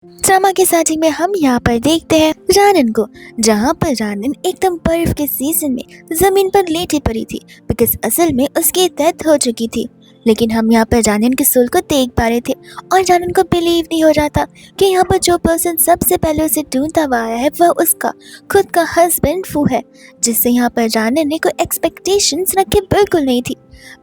Drama की starting में हम यहाँ पर देखते हैं रानन को, जहाँ पर रानन एकदम बर्फ के सीजन में जमीन पर लेटी पड़ी थी बिकॉज असल में उसकी डेथ हो चुकी थी। लेकिन हम यहाँ पर रानन के सोल को देख पा रहे थे और रानन को बिलीव नहीं हो रहा था कि यहाँ पर जो पर्सन सबसे पहले उसे ढूंढता हुआ आया है वह उसका खुद का हस्बैंड फू है, जिससे यहाँ पर रानन ने कोई एक्सपेक्टेशंस रखी बिल्कुल नहीं थी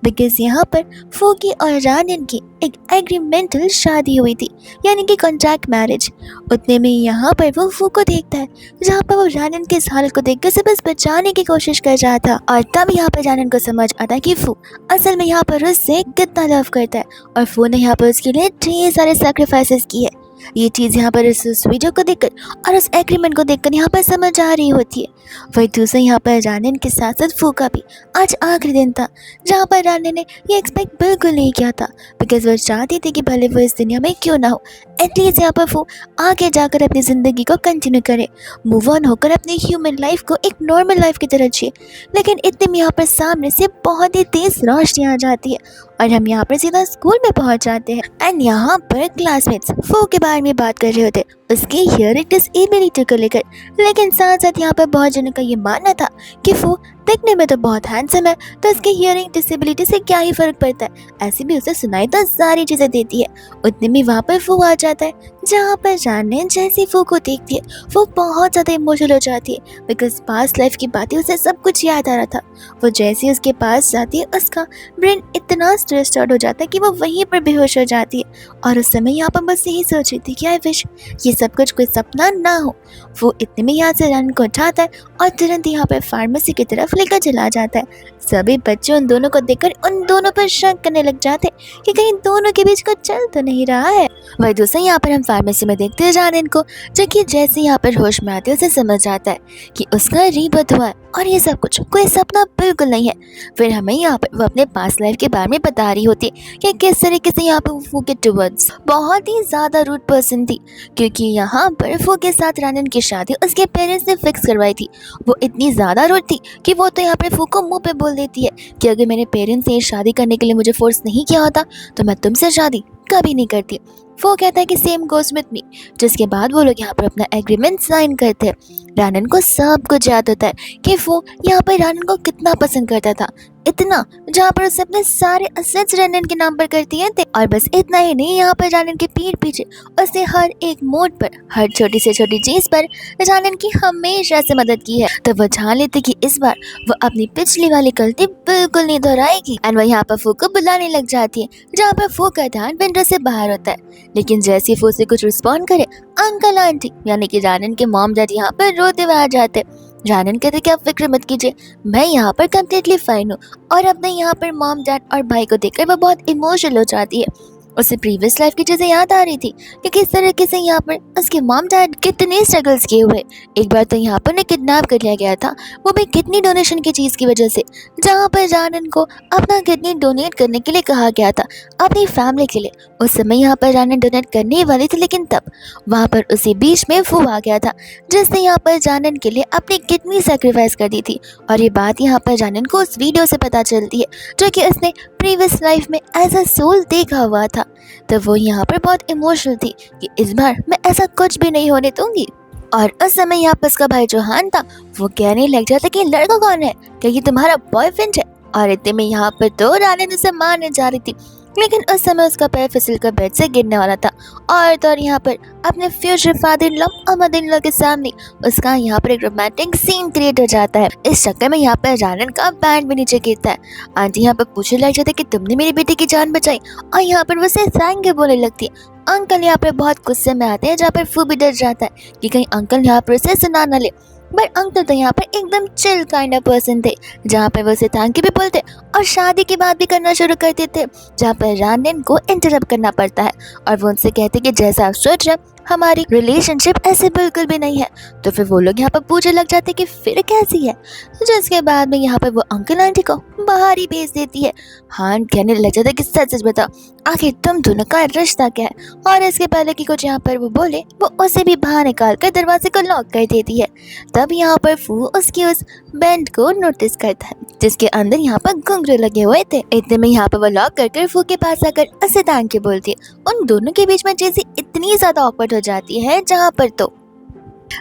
बिकॉज यहाँ पर फू की और रानन की एक एग्रीमेंटल शादी हुई थी, यानी कि कॉन्ट्रैक्ट मैरिज। उतने में यहाँ पर वो फू को देखता है, जहाँ पर वो रानन के इस हालत को देखकर उसे बस बचाने की कोशिश कर रहा था। और तब यहाँ पर रानन को समझ आता है कि फू असल में यहाँ पर उससे कितना लव करता है और फू ने यहाँ पर उसके लिए ढेर सारे सैक्रिफाइसेस किए। ये चीज़ यहाँ पर इस वीडियो को देखकर और उस एग्रीमेंट को देखकर यहाँ पर समझ आ रही होती है। वही दूसरे यहाँ पर रानन के साथ साथ फू का भी आज आखिरी दिन था, जहाँ पर रानन ने ये एक्सपेक्ट बिल्कुल नहीं किया था बिकॉज वो चाहती थी कि भले वो इस दुनिया में क्यों ना हो, एटलीस्ट यहाँ पर फू आगे जाकर अपनी ज़िंदगी को कंटिन्यू करे, मूव ऑन होकर अपनी ह्यूमन लाइफ को एक नॉर्मल लाइफ की तरह जिए। लेकिन इतने में यहाँ पर सामने से बहुत ही तेज़ रोशनी आ जाती है और हम यहाँ पर सीधा स्कूल में पहुँच जाते हैं। एंड यहाँ पर क्लासमेट्स फू के बारे में बात कर रहे होते उसकी हियरिंग डिसेबिलिटी को लेकर, लेकिन साथ साथ यहाँ पर बहुत जनों का ये मानना था कि फू देखने में तो बहुत हैंडसम है तो उसकी हियरिंग डिसेबिलिटी से क्या ही फर्क पड़ता है, ऐसे भी उसे सुनाई तो सारी चीज़ें देती है। उतने में वहाँ पर फू आ जाता है, जहाँ पर रानन जैसे फू को देखती है वो बहुत ज़्यादा इमोशनल हो जाती है बिकॉज पास्ट लाइफ की बातें उसे सब कुछ याद आ रहा था। वो जैसे ही उसके पास जाती है उसका ब्रेन इतना स्ट्रेस्ड आउट हो जाता है कि वो वहीं पर बेहोश हो जाती है और उस समय यहाँ पर बस यही सोच रही थी कि आई विश ये सब कुछ कोई सपना ना हो। वो इतने में यहाँ से रानन को उठाता है और तुरंत यहाँ पर फार्मेसी की तरफ लेकर चला जाता है। सभी बच्चे उन दोनों को देखकर उन दोनों पर शक करने लग जाते हैं कि कहीं दोनों के बीच कुछ चल तो नहीं रहा है। वही दूसरा यहाँ पर हम फार्मेसी में देखते हैं रानन को, जो कि जैसे यहाँ पर होश में आते उसे समझ आता है कि उसका रीबर्थ हुआ है और ये सब कुछ कोई सपना बिल्कुल नहीं है। फिर हमें यहाँ पर वो अपने पास्ट लाइफ के बारे में बता रही होती है कि किस तरीके से यहाँ पर फू के टुवर्ड्स बहुत ही ज़्यादा रूड पर्सन थी, क्योंकि यहाँ पर फू के साथ रानन की शादी उसके पेरेंट्स ने फिक्स करवाई थी। वो इतनी ज़्यादा रूड थी कि वो तो यहाँ पर फू को मुँह पे बोल देती है कि अगर मेरे पेरेंट्स ने शादी करने के लिए मुझे फोर्स नहीं किया होता तो मैं तुमसे शादी कभी नहीं करती। वो कहता है कि सेम गोज विथ मी, जिसके बाद वो लोग यहाँ पर अपना एग्रीमेंट साइन करते हैं। रानन को सब कुछ याद होता है कि वो यहाँ पर रानन को कितना पसंद करता था, इतना जहाँ पर उसे अपने सारे असेट्स रानन के नाम पर करती है। और बस इतना ही नहीं, यहाँ पर रानन के पीठ पीछे उसने हर एक मोड पर, हर छोटी से छोटी चीज़ पर रानन की हमेशा से मदद की है। तो वो जान लेते कि इस बार वो अपनी पिछली वाली गलती बिल्कुल नहीं दोहराएगी। एंड वो यहाँ पर फू को बुलाने लग जाती है, जहाँ पर फू का ध्यान विंडो से बाहर होता है। लेकिन जैसे फू से कुछ रिस्पॉन्ड करे, अंकल आंटी यानी कि रानन के मॉम डैडी यहाँ पर रोते हुए आ जाते। रानन कहते कि आप फिक्र मत कीजिए, मैं यहाँ पर कम्प्लीटली फाइन हूँ। और अपने यहाँ पर मॉम डैड और भाई को देखकर वो बहुत इमोशनल हो जाती है। उसे प्रीवियस लाइफ की चीज़ें याद आ रही थी कि किस तरीके से यहाँ पर उसके मॉम डैड कितने स्ट्रगल्स किए हुए। एक बार तो यहाँ पर उन्हें किडनैप कर लिया गया था, वो भी किडनी डोनेशन की चीज़ की वजह से, जहाँ पर रानन को अपना किडनी डोनेट करने के लिए कहा गया था अपनी फैमिली के लिए। उस समय यहाँ पर रानन डोनेट करने वाली थी, लेकिन तब वहाँ पर उसी बीच में फू आ गया था, जिसने यहाँ पर रानन के लिए अपनी किडनी सेक्रीफाइस कर दी थी। और ये बात यहाँ पर रानन को उस वीडियो से पता चलती है, जो कि उसने प्रीवियस लाइफ में एज अ सोल देखा हुआ था। तो वो यहाँ पर बहुत इमोशनल थी कि इस बार मैं ऐसा कुछ भी नहीं होने दूंगी। और उस समय यहाँ पर उसका भाई जोहान था, वो कहने लग जाता कि लड़का कौन है, क्या ये तुम्हारा बॉयफ्रेंड है। और इतने में यहाँ पर तो रानन उसे मारने जा रही थी, लेकिन उस समय उसका पैर फिसल कर बेड से गिरने वाला था। और तो और यहाँ पर अपने फ्यूचर फादर इन लॉ और मदर इन लॉ के सामने उसका यहाँ पर एक रोमांटिक सीन क्रिएट हो जाता है। इस चक्कर में यहाँ पर रानन का बैंड भी नीचे गिरता है। आंटी यहाँ पर पूछने लग जाती है कि तुमने मेरी बेटी की जान बचाई, और यहाँ पर वो उसे थैंक यू बोलने लगती है। अंकल यहाँ पर बहुत गुस्से में आते हैं, जहाँ पर फू भी डर जाता है कि कहीं अंकल यहाँ पर उसे सुना न ले। बट अंकल तो यहाँ पर एकदम चिल काइंड ऑफ पर्सन थे, जहाँ पर वो उसे थैंक यू भी बोलते और शादी की बात भी करना शुरू कर देते, जहाँ पर रानन को इंटरप्ट करना पड़ता है और वो उनसे कहते कि जैसा आप सोच रहे हमारी रिलेशनशिप ऐसे बिल्कुल भी नहीं है। तो फिर वो लोग यहाँ पर पूछने लग जाते कि फिर कैसी है, जिसके बाद में यहाँ पर वो अंकल आंटी को बाहर ही भेज देती है। हान कहने लग जाता है कि सच सच बताओ, आखिर तुम दोनों का रिश्ता क्या है। और इसके पहले कि कुछ यहाँ पर वो बोले, वो उसे भी बाहर निकाल कर दरवाजे को लॉक कर देती है। तब यहाँ पर फू उसकी उस बैंड को नोटिस करता है जिसके अंदर यहाँ पर घुंघरू लगे हुए थे। इतने में यहाँ पर वो लॉक कर फू के पास आकर उसे तान के बोलती है। उन दोनों के बीच में चीजें इतनी ज्यादा ऑकवर्ड हो जाती है जहाँ पर तो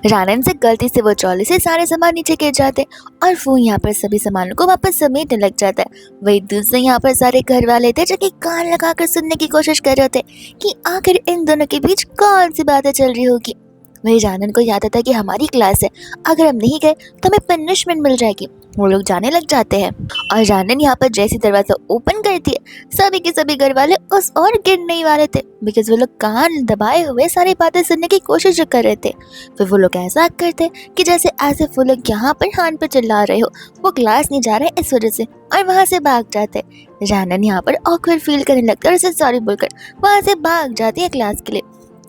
रानन से गलती से वो ट्रॉली से सारे सामान नीचे गिर जाते और फू यहाँ पर सभी सामानों को वापस समेटने लग जाता है। वही दूसरे यहाँ पर सारे घर वाले थे जो कि कान लगाकर सुनने की कोशिश कर रहे थे कि आखिर इन दोनों के बीच कौन सी बातें चल रही होगी। वही रानन को याद आता कि हमारी क्लास है, अगर हम नहीं गए तो हमें पनिशमेंट मिल जाएगी। वो लोग जाने लग जाते हैं और रानन यहाँ पर जैसी दरवाजा ओपन करती है सभी के सभी घर वाले उस और गिरने ही वाले थे बिकॉज वो लोग कान दबाए हुए सारी बातें सुनने की कोशिश कर रहे थे। फिर वो लोग ऐसा करते कि जैसे ऐसे वो लोग यहाँ पर हान पे चिल्ला रहे हो, वो क्लास नहीं जा रहे इस वजह से, और वहाँ से भाग जाते। रानन यहाँ पर ऑकवर्ड फील करने लगता है और उसे सॉरी बोलकर वहाँ से भाग जाती है क्लास के लिए।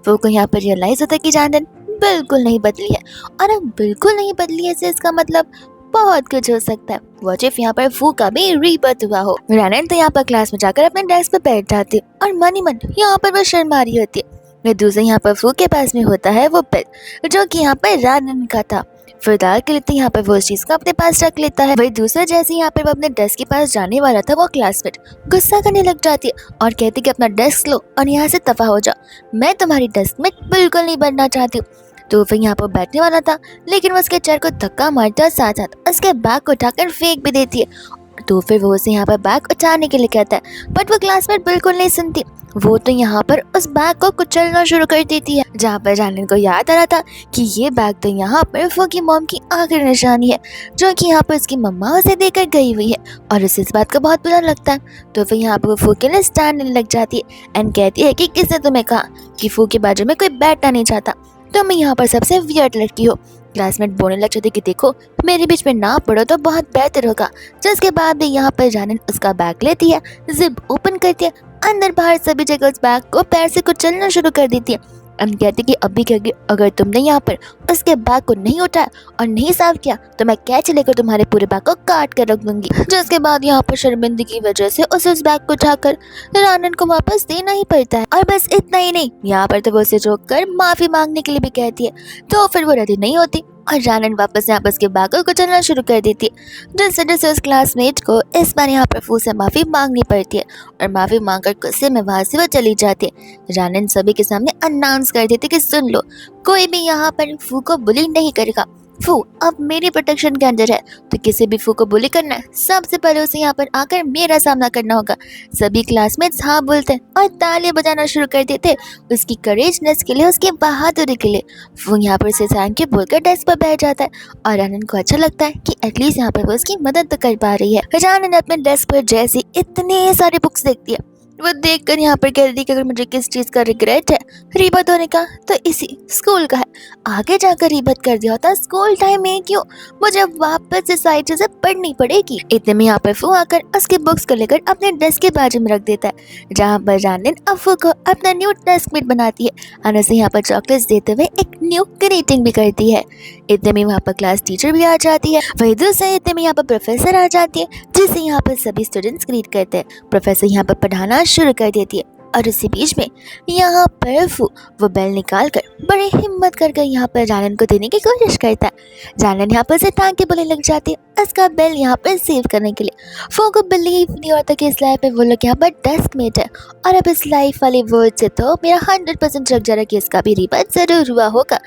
वो को यहाँ पर रियलाइज होता है कि रानन बिल्कुल नहीं बदली है, और अब बिल्कुल नहीं बदली है से इसका मतलब बहुत कुछ हो सकता है। व्हाट इफ यहाँ पर फू का भी रीबर्थ हुआ हो। रानन तो यहाँ पर क्लास में जाकर अपने डेस्क पे बैठ जाती है और मन ही मन यहाँ पर वो शर्मा रही होती है। वह दूसरे यहाँ पर फू के पास में होता है वो पेन जो कि यहाँ पर रानन का था। फिलहाल के लिए यहाँ पर वो उस चीज को अपने पास रख लेता है। वही दूसरा जैसे यहाँ पर वो अपने डेस्क के पास जाने वाला था, वो क्लासमेट गुस्सा करने लग जाती है और कहती कि अपना डेस्क लो और यहाँ से दफा हो जाओ, मैं तुम्हारी डेस्क में बिल्कुल नहीं बनना चाहती हूँ। तो फिर यहाँ पर बैठने वाला था लेकिन वो उसके चेयर को धक्का मारता है, साथ साथ उसके बैग को उठाकर फेंक भी देती है। तो फिर वो उसे यहाँ पर बैग उठाने के लिए कहता है बट वो क्लासमेट बिल्कुल नहीं सुनती। वो तो यहाँ पर उस बैग को कुचलना शुरू कर देती है, जहाँ पर रानन को याद आ रहा था कि ये बैग तो यहाँ पर फू की मॉम की आखिरी निशानी है जो कि यहाँ पर उसकी मम्मा उसे देकर गई हुई है और उसे इस बात का बहुत बुरा लगता है। तो फिर यहाँ पर वो फू के लिए स्टैंड लेने लग जाती है एंड कहती है कि किसने तुम्हें कहा कि फू के बाजू में कोई बैठना नहीं चाहता, तो मैं यहाँ पर सबसे वियर्ड लड़की हो। क्लासमेट बोलने लग जाती कि देखो मेरे बीच में ना पड़ो तो बहुत बेहतर होगा। जिसके बाद भी यहाँ पर रानन उसका बैग लेती है, जिप ओपन करती है, अंदर बाहर सभी जगह उस बैग को पैर से कुचलना शुरू कर देती है। हम कहते कि अभी क्या अगर तुमने यहाँ पर उसके बैग को नहीं उठाया और नहीं साफ किया तो मैं कैच लेकर तुम्हारे पूरे बैग को काट कर रख दूंगी। जिसके बाद यहाँ पर शर्मिंदगी की वजह से उसे उस बैग को उठाकर रानन को वापस देना ही पड़ता है। और बस इतना ही नहीं, यहाँ पर तो वो उसे रोक कर माफी मांगने के लिए भी कहती है, तो फिर वो रेडी नहीं होती और रानन वापस यहाँ पर उसके बैग को कुचलना शुरू कर देती है। जिस वजह से उस क्लासमेट को इस बार यहाँ पर फू से माफी मांगनी पड़ती है और माफी मांगकर गुस्से में वहां से वो चली जाती है। रानन सभी के सामने अनाउंस कर देती कि सुन लो, कोई भी यहाँ पर फू को बुली नहीं करेगा। फू अब मेरी प्रोटेक्शन के अंदर है, तो किसी भी फू को बुली करना है सबसे पहले उसे यहाँ पर आकर मेरा सामना करना होगा। सभी क्लासमेट्स हाँ बोलते हैं और तालियां बजाना शुरू कर देते उसकी करेजनेस के लिए, उसकी बहादुरी के लिए। फू यहाँ पर उसे थैंक यू बोलकर डेस्क पर बैठ जाता है और रानन को अच्छा लगता है कि एटलीस्ट यहाँ पर वो उसकी मदद तो कर पा रही है। रानन अपने डेस्क पर जैसे इतने सारे बुक्स देखती है, वो देखकर यहाँ पर कह रही कि अगर मुझे किस चीज़ का रिग्रेट है रीबर्थ होने का तो इसी स्कूल का है। आगे जाकर रीबर्थ कर दिया होता स्कूल टाइम में क्यों मुझे वापस से सारी चीजें पढ़नी पड़ेगी। इतने में यहाँ पर फू आकर उसके बुक्स को लेकर अपने डेस्क के बाजू में रख देता है, जहाँ पर रानन अफू को अपना न्यू डेस्कमेट बनाती है और उसे यहाँ पर चॉकलेट्स देते हुए एक न्यू ग्रीटिंग भी करती है। इतने में वहाँ पर क्लास टीचर भी आ जाती है। वही दूसरे इतने में यहाँ पर प्रोफेसर आ जाती है जिसे यहाँ पर सभी स्टूडेंट्स ग्रीट करते हैं। प्रोफेसर यहाँ पर पढ़ाना शुरू कर देती है और इसी बीच में यहाँ पर फू वो बेल निकाल कर बड़ी हिम्मत करके यहाँ पर रानन को देने की कोशिश करता है। रानन यहाँ पर से टांग के बोलने लग जाती है उसका बेल यहाँ पर सेव करने के लिए। फू को बिलीव नहीं होता कि इस लाइफ में वो लोग यहाँ पर डेस्कमेट है और अब इस लाइफ वाले वर्ड से तो मेरा 100% लग जा रहा कि इसका भी रीबर्थ जरूर हुआ होगा।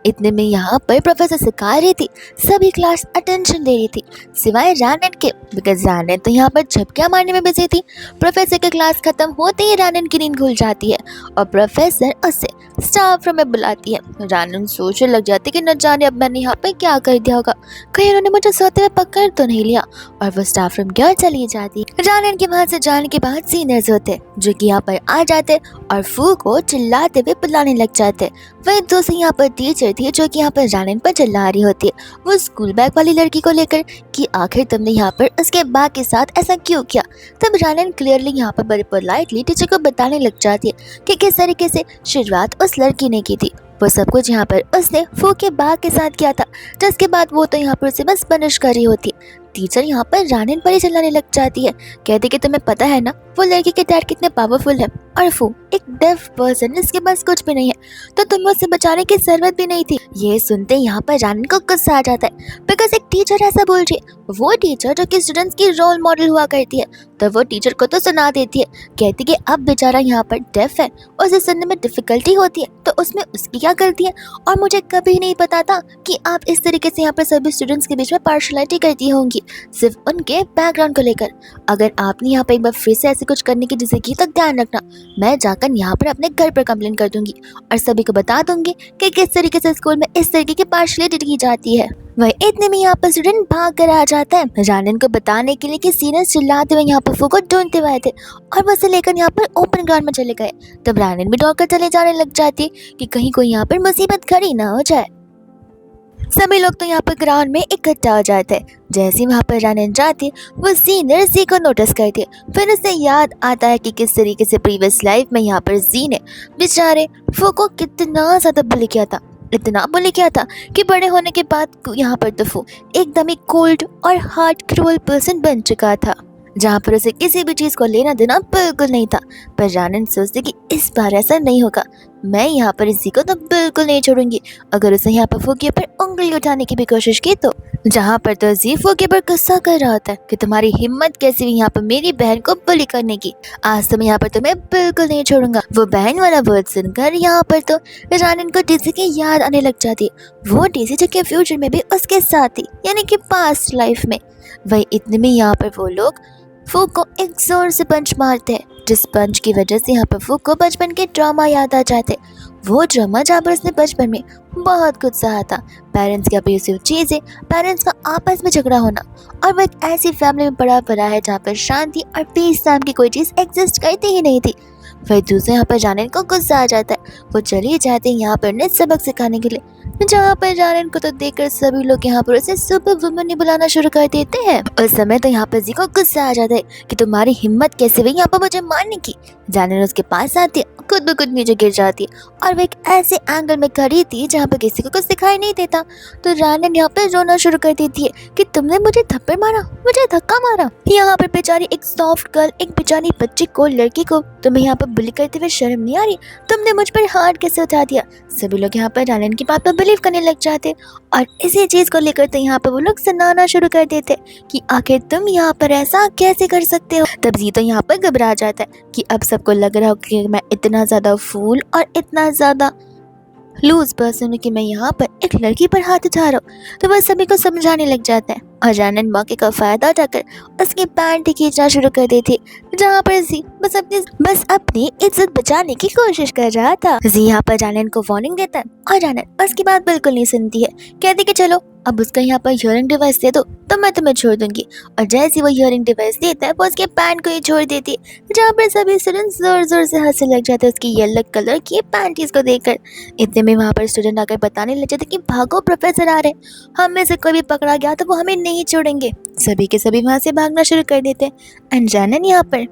इतने में यहाँ पर प्रोफेसर सिखा रही थी, सभी क्लास अटेंशन दे रही थी सिवाय रानन के, बिकॉज रानन तो यहाँ पर झपकियाँ मारने में बिजी थी। प्रोफेसर की क्लास खत्म होते ही रानन की नींद खुल जाती है और प्रोफेसर उसे स्टाफ रूम में बुलाती है। रानन सोचने लग जाती कि न जाने अब मैंने यहाँ पर क्या कर दिया होगा, कहीं उन्होंने मुझे सोते हुए पकड़ तो नहीं लिया, और वो स्टाफ रूम क्यों चली जाती। रानन के वहां से जाने के बाद सीनियर्स होते जो कि यहाँ पर आ जाते और फू को चिल्लाते हुए बुलाने लग जाते। वही दूसरी यहाँ पर टीचर थी जो कि यहाँ पर रानन पर चिल्ला रही होती है वो स्कूल बैग वाली लड़की को लेकर कि आखिर तुमने यहाँ पर उसके बैग के साथ ऐसा क्यों किया। तब रानन क्लियरली यहाँ पर बड़े पोलाइटली टीचर को बताने लग जाती है कि किस तरीके से शुरुआत उस लड़की ने की थी वो सब कुछ यहाँ पर उसने फू के बाग के साथ किया था, जिसके बाद वो तो यहाँ पर उसे बस पनिश कर रही होती। टीचर यहाँ पर रानिन पर ही चिल्लाने लग जाती है, कहती कि तुम्हें पता है ना वो लड़की के डैड कितने पावरफुल है, और वो एक डेफ पर्सन जिसके पास कुछ भी नहीं है, तो तुम्हें उसे बचाने की जरूरत भी नहीं थी। ये सुनते यहाँ पर रानिन को गुस्सा आ जाता है, बिकॉज एक टीचर ऐसा बोल रही है, वो टीचर जो कि स्टूडेंट्स की रोल मॉडल हुआ करती है। तो वो टीचर को तो सुना देती है, कहती कि अब बेचारा यहाँ पर डेफ है, उसे सुनने में डिफिकल्टी होती है, तो उसमें उसकी क्या गलती है, और मुझे कभी नहीं पता था कि आप इस तरीके से यहाँ पर सभी स्टूडेंट्स के बीच में पार्शलिटी करती होंगी, सिर्फ उनके बैकग्राउंड को लेकर। अगर आपने यहाँ पर एक बार फिर से ऐसे कुछ करने की जिसे की, तो ध्यान रखना मैं जाकर यहाँ पर अपने घर पर कंप्लेन कर दूंगी और सभी को बता दूंगी कि किस तरीके से स्कूल में इस तरीके की पार्शलिटी की जाती है। वह इतने में यहाँ पर स्टूडेंट भाग कर आ जाता है रानिन को बताने के लिए कि सीनियर्स चिल्लाते हुए यहाँ पर फू को ढूंढते हुए आए थे और वो उसे लेकर यहाँ पर ओपन ग्राउंड में चले गए। तब रानिन भी दौड़कर चले जाने लग जाती है कि कहीं कोई यहाँ पर मुसीबत खड़ी ना हो जाए। सभी लोग तो यहाँ पर ग्राउंड में इकट्ठा हो जाते हैं। जैसे ही वहाँ पर रानिन जाती है, वो सीनियर जी को नोटिस करती है। फिर उसे याद आता है कि किस तरीके से प्रीवियस लाइफ में यहाँ पर जी ने बेचारे फू को कितना ज्यादा बुली किया था, इतना बुली किया था कि बड़े होने के बाद यहाँ पर तो फू एकदम ही कोल्ड और हार्ड क्रूअल पर्सन बन चुका था, जहाँ पर उसे किसी भी चीज़ को लेना देना बिल्कुल नहीं था। पर रानिन सोचती कि इस बार ऐसा नहीं होगा, मैं यहाँ पर इसी को तो बिल्कुल नहीं छोड़ूंगी। अगर उसे यहाँ पर फू के ऊपर उंगली उठाने की भी कोशिश की तो जहाँ पर तो जी फू के ऊपर गुस्सा कर रहा होता है कि तुम्हारी हिम्मत कैसी हुई यहाँ पर मेरी बहन को बुली करने की, आज तो मैं यहाँ पर तुम्हें बिल्कुल नहीं छोड़ूंगा। वो बहन वाला वर्ड सुनकर यहाँ पर तो रानिन को डीसी की याद आने लग जाती है, वो डीसी जो कि फ्यूचर में भी उसके साथ थी, यानी कि पास्ट लाइफ में। वही इतने में यहाँ पर वो लोग फू को एक जोर से पंच मारते हैं, जिस पंच की वजह से यहाँ पर फू को बचपन के ड्रामा याद आ जाते। वो ड्रामा जहाँ पर उसने बचपन में बहुत कुछ सहा था, पेरेंट्स की अब्यूसिव चीजें, पेरेंट्स का आपस में झगड़ा होना, और वो एक ऐसी फैमिली में पड़ा है जहाँ पर शांति और पीस नाम की कोई चीज एग्जिस्ट करती ही नहीं थी। वही दूसरे यहाँ पर रानिन को गुस्सा आ जाता है, वो चली जाती है यहाँ पर उन्हें सबक सिखाने के लिए, जहाँ पर रानिन को तो देखकर सभी लोग यहाँ पर उसे सुपर वुमन बुलाना शुरू कर देते हैं। उस समय तो यहाँ पर जी को गुस्सा आ जाता है कि तुम्हारी हिम्मत कैसे हुई यहाँ पर मुझे मारने की। रानिन उसके पास आती है, खुद ब खुद नीचे गिर जाती है, और वो एक ऐसे एंगल में खड़ी थी जहाँ पर किसी को कुछ दिखाई नहीं देता। तो रानिन यहाँ पर रोना शुरू कर देती है कि तुमने मुझे थप्पड़ मारा, मुझे धक्का मारा। यहाँ पर बेचारी एक सॉफ्ट गर्ल, एक बेचारी बच्ची को, लड़की को तुम्हें यहाँ पर बुली करते हुए शर्म नहीं आ रही, तुमने मुझ पर हाथ कैसे उठा दिया। सभी लोग यहाँ पर रानिन की बात पर बिलीव करने लग जाते, और इसी चीज को लेकर तो यहाँ पर वो लोग सुनाना शुरू कर देते कि आखिर तुम यहाँ पर ऐसा कैसे कर सकते हो। तब जी तो यहाँ पर घबरा जाता है कि अब सबको लग रहा हो कि मैं इतना ज्यादा फूल और इतना ज्यादा लूज पर्सन कि मैं यहाँ पर एक लड़की पर हाथ उठा रहा हूँ। तो वह सभी को समझाने लग जाता है, और रानिन मौके का फायदा उठाकर उसकी पैंट खींचना शुरू कर देती, जहाँ पर जी बस अपनी इज्जत बचाने की कोशिश कर रहा था। जी यहाँ पर रानिन को वार्निंग देता है, और रानिन उसकी बात बिल्कुल नहीं सुनती है, कहती कि चलो अब उसका यहाँ पर हियरिंग डिवाइस दे दो तो मैं तुम्हें छोड़ दूंगी। और जैसे वो हियरिंग डिवाइस देता है, वो उसके पैंट को ही छोड़ देती है, जहाँ पर सभी स्टूडेंट्स जोर जोर से हंसने लग जाते हैं उसकी येलो कलर की पैंटीज को देखकर। इतने में वहाँ पर स्टूडेंट आकर बताने लग जाते कि भागो, प्रोफेसर आ रहे, हम में से कोई भी पकड़ा गया तो वो हमें नहीं छोड़ेंगे। सभी के सभी वहाँ से भागना शुरू कर देते हैं, एंड रानिन यहाँ पर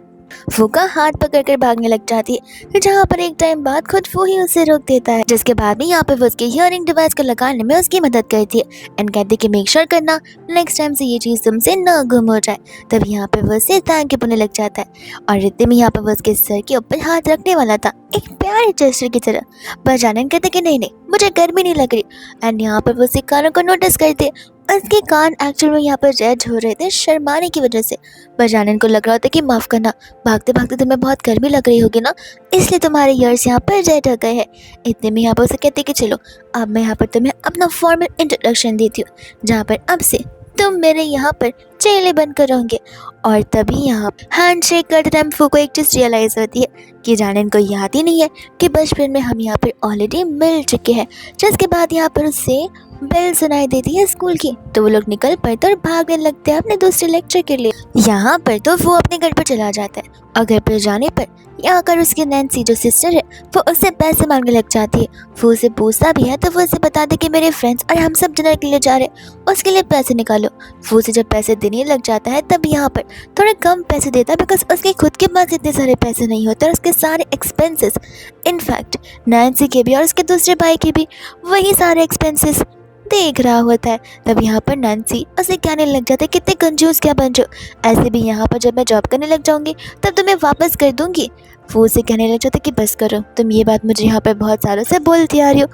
फू का हाथ पकड़कर भागने लग जाती है, जहाँ पर एक टाइम बाद खुद फू ही उसे रोक देता है, जिसके बाद भी यहाँ पे वो उसके हियरिंग डिवाइस को लगाने में उसकी मदद करती है, एंड कहती है कि मेक श्योर करना नेक्स्ट टाइम से ये चीज़ तुमसे ना गुम हो जाए। तब यहाँ पे वो उसे थैंक यू बोलने लग जाता है, और इतने में यहाँ पे वो उसके सर के ऊपर हाथ रखने वाला था एक प्यारे जेस्चर की तरह, पर रानिन कहते कि नहीं मुझे गर्मी नहीं लग रही। एंड यहाँ पर वो उसके कानों को नोटिस करते, उसके कान एक्चुअल में यहाँ पर रेड हो रहे थे शर्माने की वजह से। पर रानिन को लग रहा था कि माफ़ करना, भागते भागते तुम्हें बहुत गर्मी लग रही होगी ना, इसलिए तुम्हारे ईयर्स यहाँ पर रेड हो गए हैं। इतने में यहाँ पर उसे कहते कि चलो अब मैं यहाँ पर तुम्हें अपना फॉर्मल इंट्रोडक्शन देती हूँ, जहाँ पर अब से तुम मेरे यहाँ पर चेले बनकर रहोगे। और तभी यहाँ हैंड शेक करते टाइम फू को एक चीज़ रियलाइज होती है कि रानिन को याद ही नहीं है कि बचपन में हम यहाँ पर ऑलरेडी मिल चुके हैं। जिसके बाद यहाँ पर उससे बेल सुनाई देती है स्कूल की, तो वो लोग निकल पड़ते और भागने लगते हैं अपने दूसरे लेक्चर के लिए। यहाँ पर तो वो अपने घर पर चला जाता है, और घर पर जाने पर यहाँ कर उसकी नैन्सी जो सिस्टर है वो उससे पैसे मांगने लग जाती है। वो उसे पूछता भी है तो वो उसे बता दे कि मेरे फ्रेंड्स और हम सब डिनर के लिए जा रहे हैं, उसके लिए पैसे निकालो। वो उसे जब पैसे देने लग जाता है तब यहाँ पर थोड़े कम पैसे देता है बिकॉज उसके खुद के पास इतने सारे पैसे नहीं होते और उसके सारे एक्सपेंसेस, इनफैक्ट नैन्सी के भी और उसके दूसरे भाई के भी वही सारे एक्सपेंसेस देख रहा होता है। तब यहाँ पर नैन्सी उसे कहने लग जाता है कितने कंजूस क्या बन जाओ, ऐसे भी यहाँ पर जब मैं जॉब करने लग जाऊंगी तब तुम्हें वापस कर दूंगी। वो उसे कहने लग जाता कि बस करो, तुम ये बात मुझे यहाँ पर बहुत सालों से बोलती आ रही हो,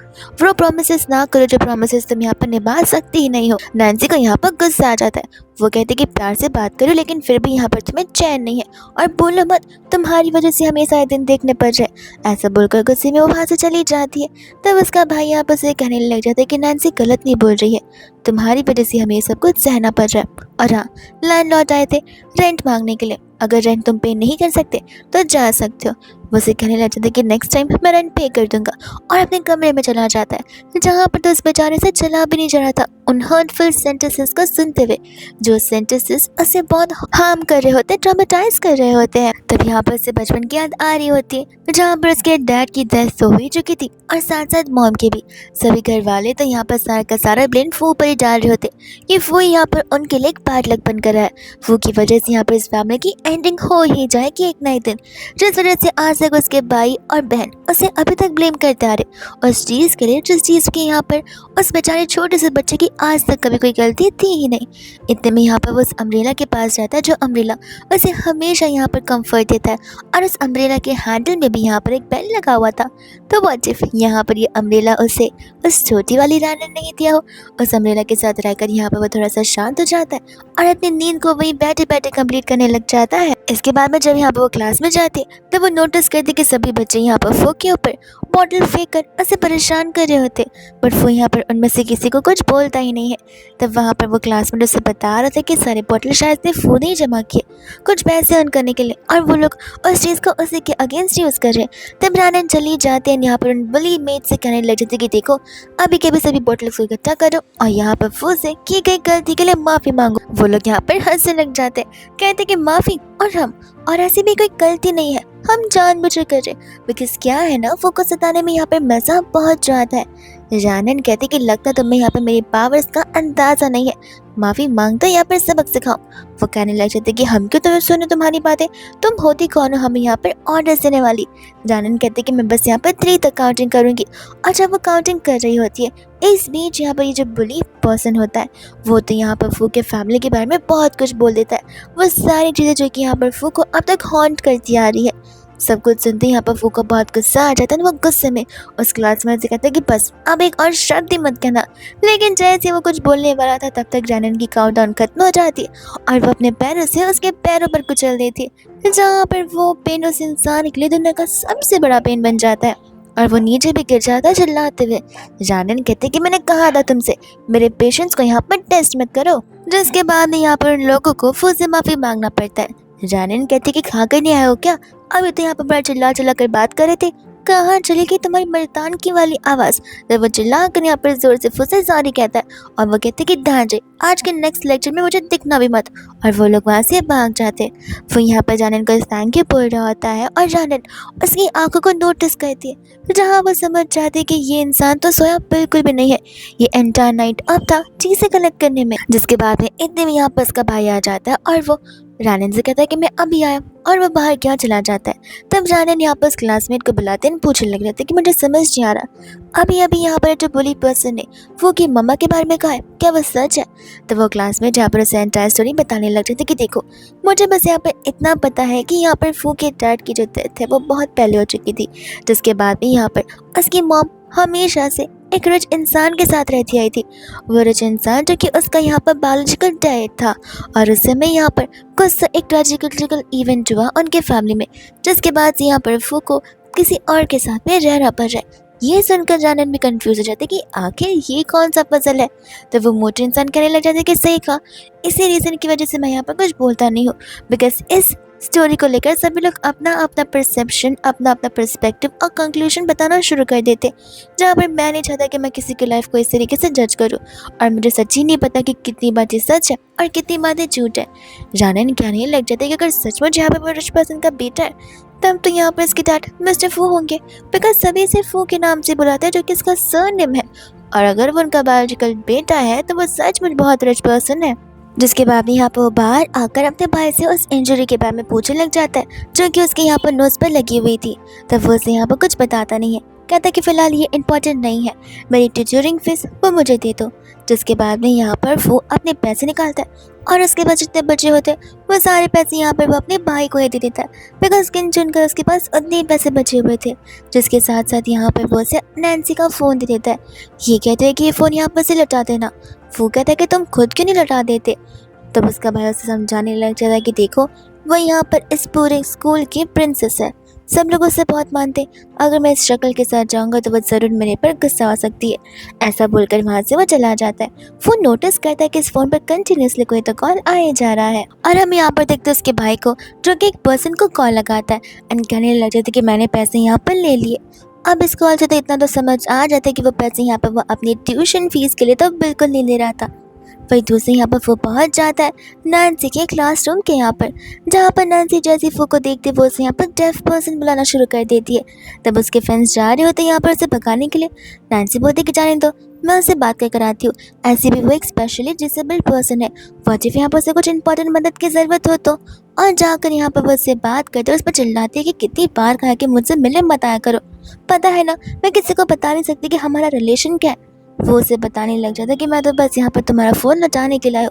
वो प्रोमिस ना करो जो प्रोमिस तुम यहाँ पर निभा सकती ही नहीं हो। नैन्सी को यहाँ पर गुस्सा आ जाता है। वो कहती कि प्यार से बात करो लेकिन फिर भी यहाँ पर तुम्हें चैन नहीं है और बोलो मत, तुम्हारी वजह से हमें सारे दिन देखने पड़ रहे। ऐसा बोलकर गुस्से में वो वहाँ से चली जाती है। तब उसका भाई यहाँ पर उसे कहने लग जाता है कि नैन्सी गलत नहीं बोल रही है, तुम्हारी वजह से हमें ये सब कुछ सहना पड़ रहा है। और हाँ, लैंडलॉर्ड आए थे रेंट मांगने के लिए, अगर रेंट तुम पे नहीं कर सकते तो जा सकते हो। वो उसे कहने लग जाता है कि नेक्स्ट टाइम मैं रेंट पे कर दूंगा और अपने कमरे में चला जाता है जहाँ पर तो उस बेचारे से चला भी नहीं जा रहा था उन हर्टफुल सेंटेंसेस को सुनते हुए, जो सेंटेंसेस उसे बहुत हार्म कर रहे होते, ट्रॉमेटाइज कर रहे होते हैं। तब यहाँ पर उसे बचपन की याद आ रही होती है जहाँ पर उसके डैड की डेथ तो हो ही चुकी थी और साथ साथ मॉम की भी। सभी घर वाले तो यहाँ पर सारा का सारा ब्लेम फू पर ही डाल रहे होते कि वो यहाँ पर उनके लिए एक बैड लक बनकर है। फू की वजह से यहाँ पर इस फैमिली की एंडिंग हो ही जाएगी एक ना एक दिन, जिस वजह से आज तक उसके भाई और बहन उसे अभी तक ब्लेम करते आ रहे उस चीज़ के लिए जिस चीज़ की यहाँ पर उस बेचारे छोटे से बच्चे की आज तक कभी कोई गलती थी ही नहीं। इतने में यहाँ पर वो उस अम्ब्रेला के पास जाता है जो अम्ब्रेला उसे हमेशा यहाँ पर कंफर्ट देता है और उस अम्ब्रेला के हैंडल में भी यहाँ पर एक बेल लगा हुआ था। तो व्हाट इफ यहाँ पर ये अम्ब्रेला उसे उस छोटी वाली रानी ने नहीं दिया हो। उस अम्ब्रेला के साथ रहकर यहाँ पर वो थोड़ा सा शांत हो जाता है और अपनी नींद को वही बैठे बैठे कंप्लीट करने लग जाता है। इसके बाद में जब यहाँ पर वो क्लास में जाते तब वो नोटिस करते कि सभी बच्चे यहाँ पर फो के ऊपर बॉटल फेंक कर उसे परेशान कर रहे होते, बट वो यहाँ पर उनमें से किसी को कुछ बोलता ही नहीं है। तब वहाँ पर वो क्लासमेट उसे बता रहा था कि सारे बॉटल शायद से फू ने ही जमा किए कुछ पैसे अर्न करने के लिए और वो लोग उस चीज़ को उसी के अगेंस्ट यूज़ कर रहे हैं। तब रानन चली जाते हैं यहाँ पर उन बली मेट से कहने लग जाती कि देखो अभी के भी सभी बॉटल्स को इकट्ठा करो और यहाँ पर फू से की गई गलती के लिए माफ़ी मांगो। वो लोग यहाँ पर हंसने लग जाते हैं, कहते कि माफ़ी और हम, और ऐसी भी कोई गलती नहीं है, हम जानबूझकर कर रहे, बिकॉज क्या है ना वो को सताने में यहाँ पर मज़ा बहुत ज़्यादा है। रानन कहते कि लगता तुम्हें यहाँ पर मेरी पावर्स का अंदाज़ा नहीं है, माफ़ी मांगता यहाँ पर सबक सिखाओ। वो कहने लग जाते कि हम क्यों तुम्हें सुने तुम्हारी बातें, तुम होती कौन हो हमें यहाँ पर ऑर्डर देने वाली। रानन कहते कि मैं बस यहाँ पर 3 तक काउंटिंग करूँगी और जब वो काउंटिंग कर रही होती है इस बीच यहाँ पर ये जो बुली पर्सन होता है वो तो यहाँ पर फू के फैमिली के बारे में बहुत कुछ बोल देता है, वो सारी चीज़ें जो कि यहाँ पर फू को अब तक हॉन्ट करती आ रही है। सब कुछ सुनते यहाँ पर फू को बहुत गुस्सा आ जाता है। वो गुस्से में उस क्लासमेट से कहता है कि बस अब एक और शब्द ही मत कहना, लेकिन जैसे वो कुछ बोलने वाला था तब तक रानन की काउंटडाउन खत्म हो जाती है और वो अपने पैरों से उसके पैरों पर कुचल देती है जहाँ पर वो पेन उस इंसान के लिए दुनिया का सबसे बड़ा पेन बन जाता है और वो नीचे भी गिर जाता है चिल्लाते हुए। रानन कहते कि मैंने कहा था तुमसे मेरे पेशेंस को यहाँ पर टेस्ट मत करो, जिसके बाद यहाँ पर उन लोगों को फू से माफ़ी मांगना पड़ता है। रानन कहते कि खा कर नहीं आए हो क्या, अभी तो यहाँ पर बड़ा चिल्ला चिल्ला कर बात कर रहे थे, कहाँ चली गई तुम्हारी मर्दान की वाली आवाज़। जब वो चिल्ला कर यहाँ पर जोर से फुसे सॉरी कहता है और वो कहते कि ढांचे आज के नेक्स्ट लेक्चर में मुझे दिखना भी मत, और वो लोग वहाँ से भाग जाते। वो यहाँ पर रानन को थैंक यू बोल रहा होता है और रानन उसकी आंखों को नोटिस करती है जहाँ वो समझ जाती है कि ये इंसान तो सोया बिल्कुल भी नहीं है, ये एंटायर नाइट अब था चीज़ें कलेक्ट करने में। जिसके बाद में इतने में यहाँ पर उसका भाई आ जाता है और वो रानन से कहता है कि मैं अभी आया और वो बाहर क्या चला जाता है। तब रानन यहाँ पर उस क्लासमेट को बुलाते हैं, पूछने लग जाते कि मुझे समझ नहीं आ रहा अभी अभी यहाँ पर जो बुली पर्सन है वो की मम्मा के बारे में कहा है, क्या वो सच है। तो वो क्लासमेट यहाँ पर उसे एंटायर स्टोरी बताने लग जाते कि देखो मुझे बस यहाँ पर इतना पता है कि यहाँ पर फू के डैड की जो डेथ है वो बहुत पहले हो चुकी थी, जिसके बाद में यहाँ पर उसकी मॉम हमेशा से एक रिच इंसान के साथ रहती आई थी। वो रिच इंसान जो कि उसका यहाँ पर बायोलॉजिकल डैड था और उस समय यहाँ पर कुछ एक ट्रेजिकल इवेंट हुआ उनके फैमिली में, जिसके बाद से यहाँ पर फू को किसी और के साथ में रहना पड़ रहा है। ये सुनकर जानन भी कंफ्यूज हो जाते कि आखिर ये कौन सा पजल है। तो वो मोटे इंसान कहने लग जाते कि सही कहा, इसी रीज़न की वजह से मैं यहाँ पर कुछ बोलता नहीं हूँ, बिकॉज इस स्टोरी को लेकर सभी लोग अपना अपना परसेप्शन, अपना अपना पर्सपेक्टिव और कंक्लूजन बताना शुरू कर देते, जहाँ पर मैं नहीं चाहता कि मैं किसी की लाइफ को इस तरीके से जज करूँ। और मुझे सच्ची नहीं पता कि कितनी बातें सच है और कितनी बातें झूठ है। जानने कहने लग जाते कि अगर सचमुच यहाँ पे वो रिच पर्सन का बेटा है, तब तो यहाँ पर इसके डैड मिस्टर फू होंगे, बिकॉज सभी इसे फू के नाम से बुलाते हैं, जो कि इसका सरनेम है। और अगर वो उनका बायोलॉजिकल बेटा है तो वो सचमुच बहुत रिच पर्सन है। जिसके बाद में यहाँ पर वो बाहर आकर अपने भाई से उस इंजरी के बारे में पूछने लग जाता है, जो कि उसके यहाँ पर नोज पर लगी हुई थी। तब वो उसे यहाँ पर कुछ बताता नहीं है, कहता कि फिलहाल ये इम्पोर्टेंट नहीं है, मेरी ट्यूटरिंग फीस वो मुझे दे दो। जिसके बाद में यहाँ पर वो अपने पैसे निकालता है और उसके बाद जितने बचे होते हैं वो सारे पैसे यहाँ पर वो अपने भाई को ही दे देता है, बिकॉज गिन चुनकर उसके पास उतने ही पैसे बचे हुए थे। जिसके साथ साथ यहाँ पर वो उसे नैन्सी का फ़ोन दे देता है। ये कहते हैं कि ये फ़ोन यहाँ पर से लौटा देना। वो कहता है कि तुम खुद क्यों नहीं लौटा देते। तब उसका भाई उसे समझाने लग जाता है कि देखो, वो यहाँ पर इस पूरे स्कूल की प्रिंसेस है, सब लोग उससे बहुत मानते, अगर मैं इस शक्ल के साथ जाऊंगा तो वो ज़रूर मेरे पर गुस्सा हो सकती है। ऐसा बोलकर वहाँ से वो चला जाता है। वो नोटिस करता है कि इस फ़ोन पर कंटिन्यूसली कोई तो कॉल आए जा रहा है, और हम यहाँ पर देखते हैं उसके भाई को, जो कि एक पर्सन को कॉल लगाता है एंड कहने लग जाता है कि मैंने पैसे यहाँ पर ले लिए। अब इस कॉल से तो इतना तो समझ आ जाता है कि वो पैसे यहाँ पर वो अपनी ट्यूशन फीस के लिए तो बिल्कुल नहीं ले रहा था। वही दूसरे यहाँ पर वो पहुंच जाता है नैन्सी के क्लासरूम के यहाँ पर, जहाँ पर नैन्सी जैसी फू को देखते वो उसे यहाँ पर डेफ पर्सन बुलाना शुरू कर देती है। तब उसके फ्रेंड्स जा रहे होते हैं यहाँ पर उसे भगाने के लिए। नैन्सी बोलती कि जाने दो, मैं उससे बात कर कराती हूँ, ऐसे भी वो एक स्पेशली डिसेबल्ड पर्सन है, व्हाट इफ यहाँ पर उसे कुछ इंपॉर्टेंट मदद की ज़रूरत हो तो। और जाकर यहाँ पर वो उससे बात करते उस पर चिल्लाती है कि कितनी बार कहा कि मुझसे मिलने मत आया करो, पता है ना मैं किसी को बता नहीं सकती कि हमारा रिलेशन क्या है। वो उसे बताने लग जाता कि मैं तो बस यहाँ पर तुम्हारा फ़ोन लौटाने के लिए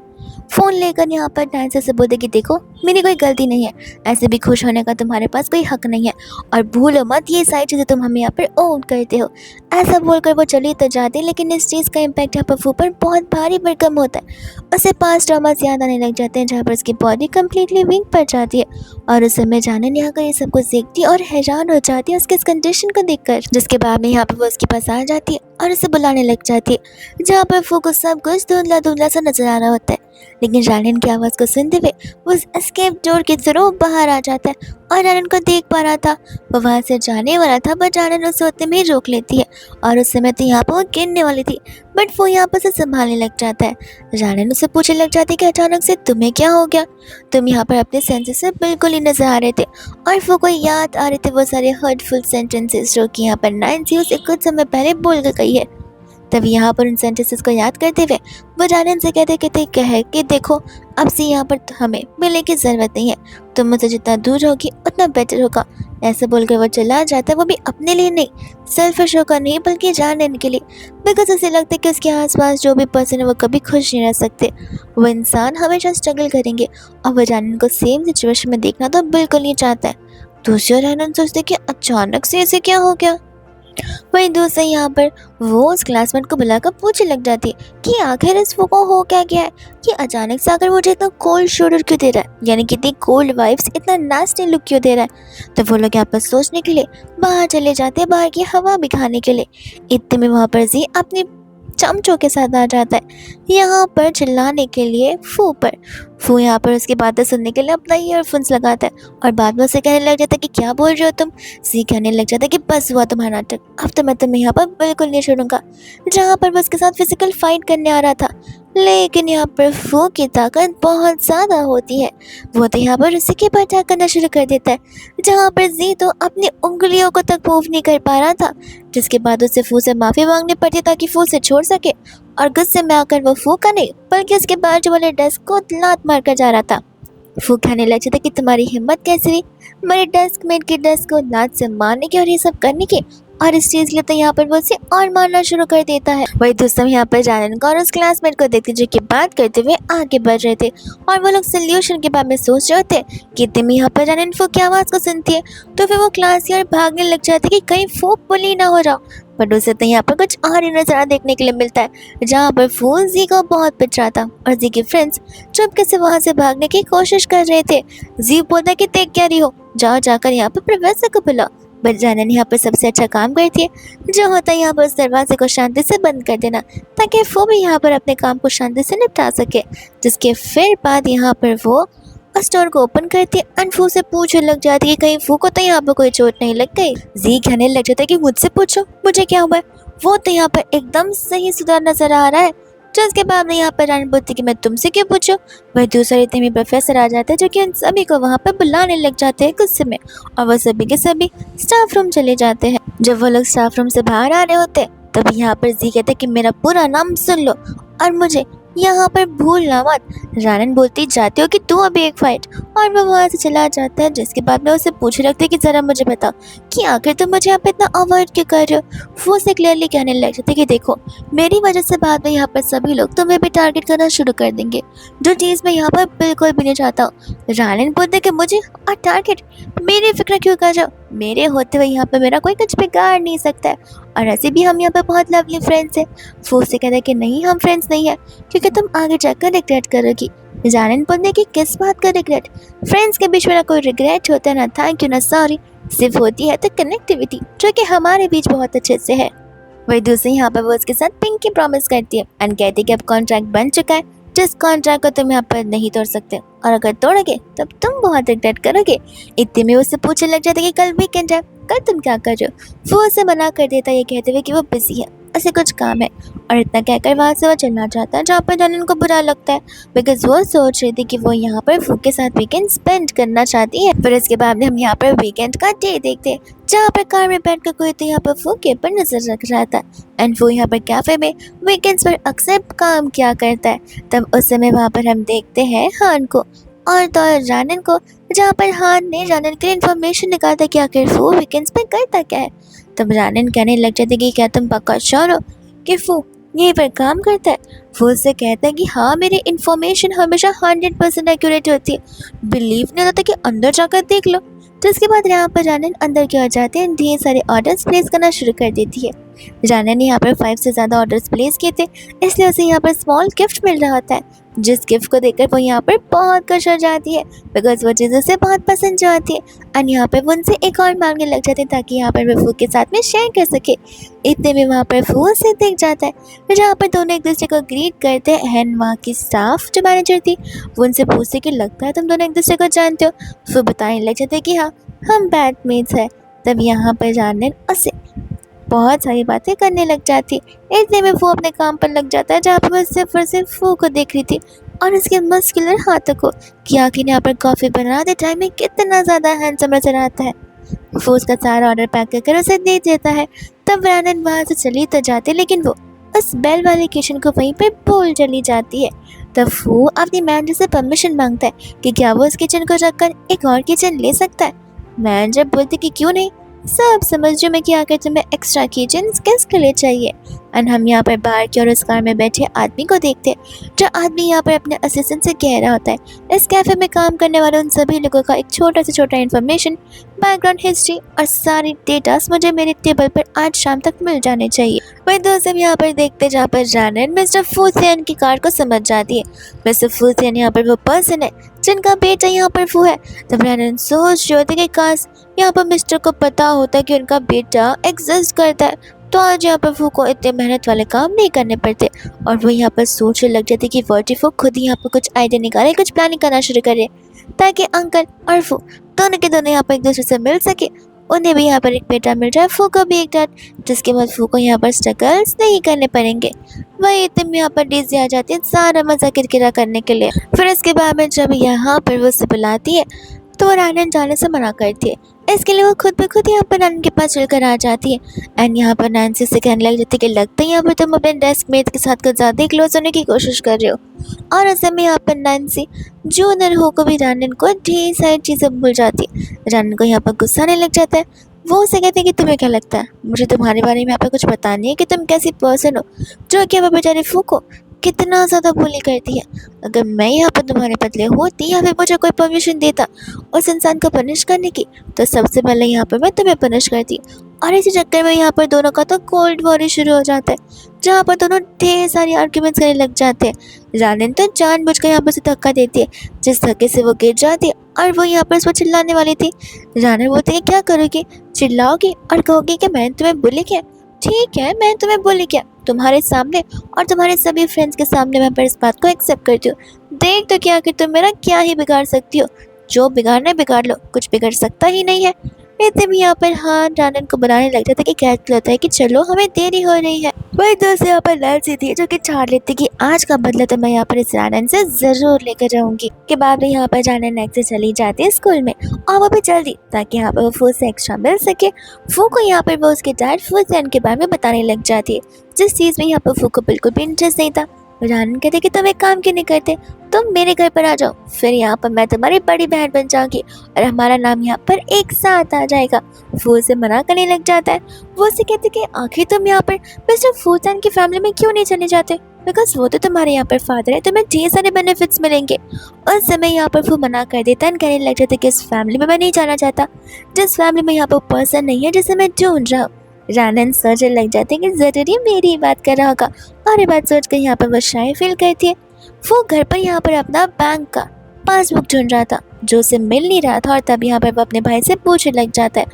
फ़ोन लेकर यहाँ पर नैन्सी से बोलते कि देखो, मेरी कोई गलती नहीं है, ऐसे भी खुश होने का तुम्हारे पास कोई हक नहीं है, और भूलो मत ये सारी चीज़ें तुम हमें यहाँ पर ओन करते हो। ऐसा बोलकर वो चली तो जाती है, लेकिन इस चीज़ का इम्पैक्ट यहाँ पर फू पर बहुत भारी भरकम होता है। उसे पास्ट ट्रॉमास याद आने लग जाते हैं, जहाँ पर उसकी बॉडी कम्प्लीटली वीक पड़ जाती है, और उस समय जानन यहाँ कर ये सब कुछ देखती है और हैरान हो जाती है उसके इस कंडीशन को देखकर। जिसके बाद में यहाँ पर वो उसके पास आ जाती है और उसे बुलाने लग जाती है, जहाँ पर फू को सब कुछ धुंधला धुंधला सा नजर आ रहा होता है। लेकिन जानन की आवाज़ को सुनते हुए वो उस एस्केप डोर के थ्रू बाहर आ जाता है, और जानन को देख पा रहा था। वो वहाँ से जाने वाला था, पर जानन उसे होते में ही रोक लेती है, और उस समय तो यहाँ पर वो गिरने वाली थी, बट वो यहाँ पर से संभालने लग जाता है। जानन उसे पूछने लग जाती है कि अचानक से तुम्हें क्या हो गया, तुम यहाँ पर अपने सेंसेस से बिल्कुल ही नजर आ रहे थे। और वो को याद आ रहे थे वो सारे हर्टफुल सेंटेंसेस जो कि यहाँ पर नैन्सी उसे कुछ समय पहले बोल कर गई है। तभी यहाँ पर उन सेंटेंसेस को याद करते हुए वो जानन से कहते कहे कि देखो, अब से यहाँ पर हमें मिलने की ज़रूरत नहीं है, तुम मुझसे जितना दूर होगी उतना बेटर होगा। ऐसे बोलकर वो चला जाता है, वो भी अपने लिए नहीं, सेल्फिश होकर नहीं, बल्कि जानन के लिए, बिकॉज उसे लगता है कि उसके आसपास जो भी पर्सन है वो कभी खुश नहीं रह सकते, वो इंसान हमेशा स्ट्रगल करेंगे, और वो जानन को सेम सिचुएशन में देखना तो बिल्कुल नहीं चाहता है। दूसरी ओर जानन सोचते कि अचानक से ऐसे क्या हो गया। वहीं दूसरे यहाँ पर वो उस क्लासमेट को बुलाकर पूछने लग जाती है कि आखिर इस वो को हो क्या गया है, कि अचानक से आकर मुझे इतना कोल्ड शोल्डर क्यों दे रहा है, यानी कि इतनी कोल्ड वाइब्स, इतना नास्टी लुक क्यों दे रहा है। तो वो लोग यहाँ पर सोचने के लिए बाहर चले जाते हैं, बाहर की हवा भी खाने के लिए। इतने में वहाँ पर जी अपनी चमचों के साथ आ जाता है, यहाँ पर चिल्लाने के लिए फू पर। फू यहाँ पर उसकी बातें सुनने के लिए अपना ईयरफोन्स लगाता है, और बाद में उसे कहने लग जाता है कि क्या बोल रहे हो तुम। सी कहने लग जाता है कि बस हुआ तुम्हारा नाटक, अब तो मैं तुम्हें यहाँ पर बिल्कुल नहीं छोड़ूंगा। जहाँ पर वो उसके साथ फिजिकल फाइट करने आ रहा था, लेकिन यहाँ पर फू की ताकत बहुत ज़्यादा होती है, वो तो यहाँ पर उसी के ऊपर अटैक करना शुरू कर देता है, जहाँ पर जी तो अपनी उंगलियों को तक मूव नहीं कर पा रहा था। जिसके बाद उसे फू से माफ़ी मांगनी पड़ती ताकि फू से छोड़ सके, और गुस्से में आकर वो फू का नहीं बल्कि उसके बाजू वाले डेस्क को लात मार कर जा रहा था। फू कहने लग जाता कि तुम्हारी हिम्मत कैसे हुई मेरे डेस्क मेट की डेस्क को लात से मारने की और ये सब करने की, और इस चीज़ के लिए तो यहाँ पर वो उसे और मारना शुरू कर देता है। वही दोस्तों यहाँ पर जानन को और उस क्लासमेट को देखते जो कि बात करते हुए आगे बढ़ रहे थे, और वो लोग सोल्यूशन के बारे में सोच रहे थे कि इतने यहाँ पर जानन फू की आवाज़ को सुनती है, तो फिर वो क्लास की ओर भागने लग जाते कि कहीं फू पुली ना हो जाओ। बट उसे तो यहाँ पर कुछ और ही नज़ारा देखने के लिए मिलता है, जहाँ पर फू जी को बहुत पिट रहा था, और जी के फ्रेंड्स चुपके से वहाँ से भागने की कोशिश कर रहे थे। जी बोलता कि देख क्या रही हो, जाओ जाकर यहाँ पर प्रोफेसर को बुलाओ। बट जानन यहाँ पर सबसे अच्छा काम करती है, जो होता है यहाँ पर उस दरवाजे को शांति से बंद कर देना, ताकि वो भी यहाँ पर अपने काम को शांति से निपटा सके। जिसके फिर बाद यहाँ पर वो और स्टोर को ओपन करती है एंड फू से पूछने लग जाती है कहीं फू को तो यहाँ पर कोई चोट नहीं लग गई। जी कहने लग जाता है कि मुझसे पूछो मुझे क्या हुआ है। वो तो यहाँ पर एकदम सही सुधार नजर आ रहा है। जिसके बाद में यहाँ पर रानी बोलती कि मैं तुमसे क्यों पूछूं। वही दूसरे इतने में प्रोफेसर आ जाते हैं जो कि उन सभी को वहाँ पर बुलाने लग जाते हैं गुस्से में, और वो सभी के सभी स्टाफ रूम चले जाते हैं। जब वो लोग स्टाफ रूम से बाहर आ रहे होते तब यहाँ पर जी कहते कि मेरा पूरा नाम सुन लो और मुझे यहाँ पर भूलना मत। रानन बोलती जाती हो कि तू अभी एक फाइट, और वो वहाँ से चला जाता है। जिसके बाद में उसे पूछ रखते कि जरा मुझे बताओ कि आखिर तुम मुझे यहाँ पे इतना अवॉइड क्यों कर रहे हो। वो उसे क्लियरली कहने लग जाते कि देखो मेरी वजह से बाद में यहाँ पर सभी लोग तुम्हें भी टारगेट करना शुरू कर देंगे, जो चीज़ मैं यहाँ पर बिल्कुल भी नहीं चाहता हूँ। रानन बोलते कि मुझे और टारगेट मेरी फिक्र क्यों कर रहे हो, मेरे होते हुए यहाँ पर मेरा कोई कुछ बिगाड़ नहीं सकता है, और ऐसे भी हम यहाँ पे बहुत लवली फ्रेंड्स हैं। वो से कहते हैं कि नहीं हम फ्रेंड्स नहीं है क्योंकि तुम आगे जाकर रिग्रेट करोगी। जानन बोलने की किस बात का रिग्रेट, फ्रेंड्स के बीच में ना कोई रिग्रेट होता है, ना थैंक यू ना सॉरी, सिर्फ होती है तो कनेक्टिविटी जो कि हमारे बीच बहुत अच्छे से है। वही दूसरी यहाँ पर वो उसके साथ पिंकी प्रॉमिस करती है एंड कहती है कि अब कॉन्ट्रैक्ट बन चुका है, जिस कॉन्ट्रैक्ट को तुम यहाँ पर नहीं तोड़ सकते, और अगर तोड़ोगे तब तुम बहुत रिग्रेट करोगे। इतने में उससे पूछने लग जाते कि कल वीकेंड है, कल तुम क्या कर रहे हो। वो उसे मना कर देता है ये कहते हुए कि वो बिजी है, उसे कुछ काम है, और इतना कहकर वहाँ से वो चलना चाहता है, जहाँ पर जानन को बुरा लगता है बिकॉज वो सोच रही थी कि वो यहाँ पर फू के साथ वीकेंड स्पेंड करना चाहती है। फिर इसके बाद में हम यहाँ पर वीकेंड का डे देखते हैं, जहाँ पर कार में बैठ कर कोई तो यहाँ पर फू के ऊपर नजर रख रहा था एंड वो यहाँ पर कैफे में वीकेंड्स पर अक्सर काम किया करता है। तब उस समय वहाँ पर हम देखते हैं हान को और तो जानन को, जहाँ पर हान ने जानन के लिए इन्फॉर्मेशन निकालता कि आखिर फू वीकेंड्स पे करता क्या है। तब जानन कहने लग जाती कि क्या तुम पक्का श्योर हो कि फू यहीं पर काम करता है। वो उससे कहता है कि हाँ मेरी इन्फॉर्मेशन हमेशा 100% एक्यूरेट होती है, बिलीव नहीं होता कि अंदर जाकर देख लो। तो इसके बाद यहाँ पर जानन अंदर की ओर जाते हैं, ढेर सारे ऑर्डर्स प्लेस करना शुरू कर देती है। जानन ने यहाँ पर 5 से ज़्यादा ऑर्डर्स प्लेस किए थे, इसलिए उसे यहाँ पर स्मॉल गिफ्ट मिल रहा होता है, जिस गिफ्ट को देखकर वो यहाँ पर बहुत खुश हो जाती है बिकॉज वो चीज़ उसे बहुत पसंद जो आती है। एंड यहाँ पर वो उनसे एक और मांगने लग जाते हैं ताकि यहाँ पर वो फू के साथ में शेयर कर सके। इतने में वहाँ पर फू से देख जाता है, जहाँ पर दोनों एक दूसरे को ग्रीट करते हैं एंड वहाँ की स्टाफ जो मैनेजर थी वो उनसे पूछते कि लगता है तुम दोनों एक दूसरे को जानते हो। वो बताने लग जाते कि हाँ हम बैटमेट्स हैं। तब यहाँ पर जानने उसे बहुत सारी बातें करने लग जाती। इतने में वो अपने काम पर लग जाता है, जहाँ पर वो सिर्फ और सिर्फ फू को देख रही थी और उसके मस्कुलर हाथों को कि आखिर यहाँ पर कॉफ़ी बनाते टाइम में कितना ज़्यादा हैंडसम नजर आता है। वो उसका सारा ऑर्डर पैक कर उसे दे देता है। तब रानन वहाँ से चली तो जाती, लेकिन वो उस बेल वाले किचन को वहीं पर भूल चली जाती है। तब वो अपनी मैनेजर से परमिशन मांगता है कि क्या वो उस किचन को रखकर एक और किचन ले सकता है। मैनेजर बोलती कि क्यों नहीं, सब समझ में कि आकर तुम्हें एक्स्ट्रा किचन किसके लिए चाहिए। एंड हम यहाँ पर बाहर की और उस कार में बैठे आदमी को देखते हैं, जो आदमी यहाँ पर अपने असिस्टेंट से कह रहा होता है इस कैफे में काम करने वाले उन सभी लोगों का एक छोटा से छोटा इन्फॉर्मेशन, बैकग्राउंड हिस्ट्री और सारी डेटास मुझे मेरे टेबल पर आज शाम तक मिल जाने चाहिए। वही दोस्त हम यहाँ पर देखते जहाँ पर जानन मिस्टर फूसियन की कार को समझ जाती है। मिस्टर फूसियन यहाँ पर वो पर्सन है जिनका बेटा यहाँ पर फू है। तब जानन सोच रही होती कि काश यहाँ पर मिस्टर को पता होता कि उनका बेटा एग्जिस्ट करता है तो आज यहाँ पर फू को इतने मेहनत वाले काम नहीं करने पड़ते। और वो यहाँ पर सोचने लग जाती कि वर्टी फू खुद ही यहाँ पर कुछ आइडिया निकाले, कुछ प्लानिंग करना शुरू करे ताकि अंकल और फू दोनों के दोनों यहाँ पर एक दूसरे से मिल सके, उन्हें भी यहाँ पर एक बेटा मिल जाए, फू को भी एक डैड, जिसके बाद फू को यहाँ पर स्ट्रगल्स नहीं करने पड़ेंगे। वही इतने यहाँ पर डीजी आ जाती है सारा मजा किरकिरा करने के लिए। फिर इसके बाद में जब यहाँ पर वो उसे बुलाती है तो वो रानन जाने से मना करती है। इसके लिए वो खुद ब खुद यहाँ पर नानी के पास चलकर आ जाती है एंड यहाँ पर नैन्सी से कहने लग जाती है कि लगता है यहाँ पर तुम अपने डेस्क मेट के साथ कुछ ज़्यादा ही क्लोज होने की कोशिश कर रहे हो। और ऐसे में यहाँ पर नैन्सी जूनियर हो को भी रानन को ढेर सारी चीज़ें भूल जाती है। रानन को यहाँ पर गुस्सा आने लग जाता है। वो उसे कहते हैं कि तुम्हें क्या लगता है मुझे तुम्हारे बारे में यहाँ पर कुछ पता नहीं है कि तुम कैसी पर्सन हो जो कि अब बेचारे फू को कितना ज़्यादा बुली करती है। अगर मैं यहाँ पर तुम्हारे बदले होती या फिर मुझे कोई परमिशन देता उस इंसान को पनिश करने की तो सबसे पहले यहाँ पर मैं तुम्हें पनिश करती। और इसी चक्कर में यहाँ पर दोनों का तो कोल्ड वॉर शुरू हो जाता है, जहाँ पर दोनों ढेर सारी आर्ग्यूमेंट्स करने लग जाते हैं। रानन तो जानबूझकर यहाँ पर उसे धक्का देती है, जिस धक्के से वो गिर जाती है और वो यहाँ पर उस पर चिल्लाने वाली थी। रानन बोलती है क्या करोगी, चिल्लाओगी और कहोगी कि मैंने तुम्हें बुली किया। ठीक है मैं तुम्हें बुली किया तुम्हारे सामने और तुम्हारे सभी फ्रेंड्स के सामने मैं पर इस बात को एक्सेप्ट करती हूँ, देख तो क्या कि तुम मेरा क्या ही बिगाड़ सकती हो, जो बिगाड़ना है बिगाड़ लो, कुछ बिगड़ सकता ही नहीं है। इतने में यहाँ पर हाँ रानन को बनाने लग जाता है कि कहता होता है कि चलो हमें देरी हो रही है। वही दोस्त यहाँ पर नैन्सी थी जो कि ठान लेती कि आज का बदला तो मैं यहाँ पर इस रानन से जरूर लेकर जाऊंगी। के बाद में यहाँ पर रानन नेक्स्ट से चली जाती है स्कूल में, और वो भी जल्दी, ताकि यहाँ पर वो फू से एक्स्ट्रा मिल सके। फू को यहाँ पर वो उसके डैड फू से उनके बारे में बताने लग जाती है, जिस चीज में यहाँ पर फू को बिल्कुल भी इंटरेस्ट नहीं था। रानन कहते कि तुम एक काम क्यों नहीं करते, तुम मेरे घर पर आ जाओ, फिर यहाँ पर मैं तुम्हारी बड़ी बहन बन जाऊंगी और हमारा नाम यहाँ पर एक साथ आ जाएगा। वो उसे मना करने लग जाता है। वो उसे कहते कि आखिर तुम यहाँ पर मिस्टर फूतान की फैमिली में क्यों नहीं चले जाते, बिकॉज वो तो तुम्हारे यहाँ पर फादर है, तुम्हें ढेर सारे बेनिफिट्स मिलेंगे। उस समय यहाँ पर वो मना कर देता है, कहने लग जाता है कि इस फैमिली में मैं नहीं जाना चाहता, जिस फैमिली में यहाँ पर पर्सन नहीं है जिसे मैं ढूंढ रहा हूँ। रानन सोचने लग जाते हैं कि जरूरी मेरी ही बात कर रहा होगा, और ये बात सोच कर यहाँ पर वो शाय फील करती है। वो घर पर यहाँ पर अपना बैंक का पासबुक ढूंढ रहा था जो उसे मिल नहीं रहा था, और तब यहाँ पर वो अपने भाई से पूछने लग जाता है,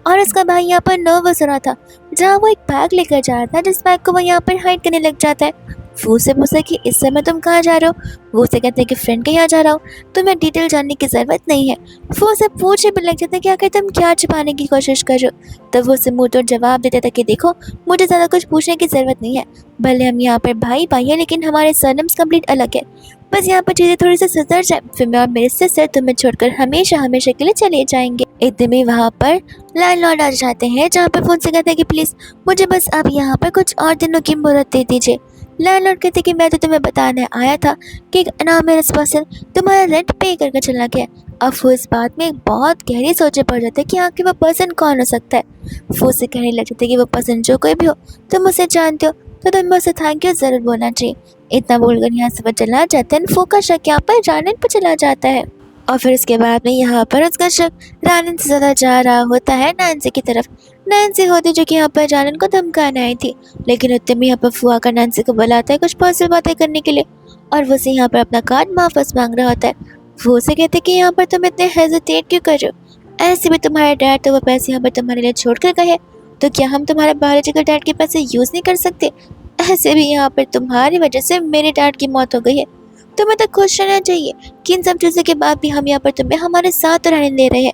और उसका भाई यहाँ पर नर्वस हो रहा था जहाँ वो एक बैग लेकर जा रहा था, जिस बैग को वो यहाँ पर हाइड करने लग जाता है। वो से पूछता कि इस समय तुम कहाँ जा रहे हो। वो उसे कहते हैं कि फ्रेंड के यहाँ जा रहा हूँ, तुम्हें डिटेल जानने की जरूरत नहीं है। वो उसे पूछे भी लग जाता है कि आखिर तुम क्या छिपाने की कोशिश कर रहे हो। तब वो उसे मुंह तोड़ जवाब देता था कि देखो मुझे ज़्यादा कुछ पूछने की ज़रूरत नहीं है, भले हम यहाँ पर भाई भाई हैं लेकिन हमारे सरनेम्स कंप्लीट अलग है। बस यहाँ पर चीज़ें थोड़ी सी सुधर जाए, फिर मैं और मेरे सिस्टर तुम्हें छोड़कर हमेशा हमेशा के लिए चले जाएंगे। इतने में वहाँ पर लैंडलॉर्ड आ जाते हैं, जहाँ पर वो उनसे कहते हैं कि प्लीज़ मुझे बस अब यहाँ पर कुछ और दिनों की मोहलत दे दीजिए। लैंडलॉर्ड कहते कि मैं तो तुम्हें बताने आया था कि अनामिरस पर्सन तुम्हारा रेंट पे करके चला गया। अब वो इस बात में बहुत गहरी सोचे पड़ जाते हैं कि आखिर वो पर्सन कौन हो सकता है। वो उसे कहने लग जाते कि वो पर्सन जो कोई भी हो, तुम उसे जानते हो तो तुम्हें उसे थैंक यू जरूर बोलना चाहिए। इतना बोलकर यहाँ से वो चला जाता है। फू का शक यहाँ पर रानन पर चला जाता है, और फिर उसके बाद में यहाँ पर उसका शक रानन से ज़्यादा जा रहा होता है नैन्सी की तरफ। नैन्सी होती जो कि यहाँ पर रानन को धमकाने आई थी, लेकिन उतने में यहाँ पर फुआ का नैन्सी को बुलाता है कुछ पर्सनल बातें करने के लिए, और वो उसे यहाँ पर अपना कार्ड वापस मांग रहा होता है। वो उसे कहते कि यहाँ पर तुम इतने हेजिटेट क्यों कर रहे हो, ऐसे भी तुम्हारे डैड तो वो पैसे यहाँ पर तुम्हारे लिए छोड़ कर गए, तो क्या हम तुम्हारे बायोलॉजिकल डैड के पैसे यूज़ नहीं कर सकते। ऐसे भी यहाँ पर तुम्हारी वजह से मेरे डैड की मौत हो गई है, तुम्हें तो खुश रहना चाहिए कि इन सब चीज़ों के बाद भी हम यहाँ पर तुम्हें हमारे साथ रहने दे रहे हैं।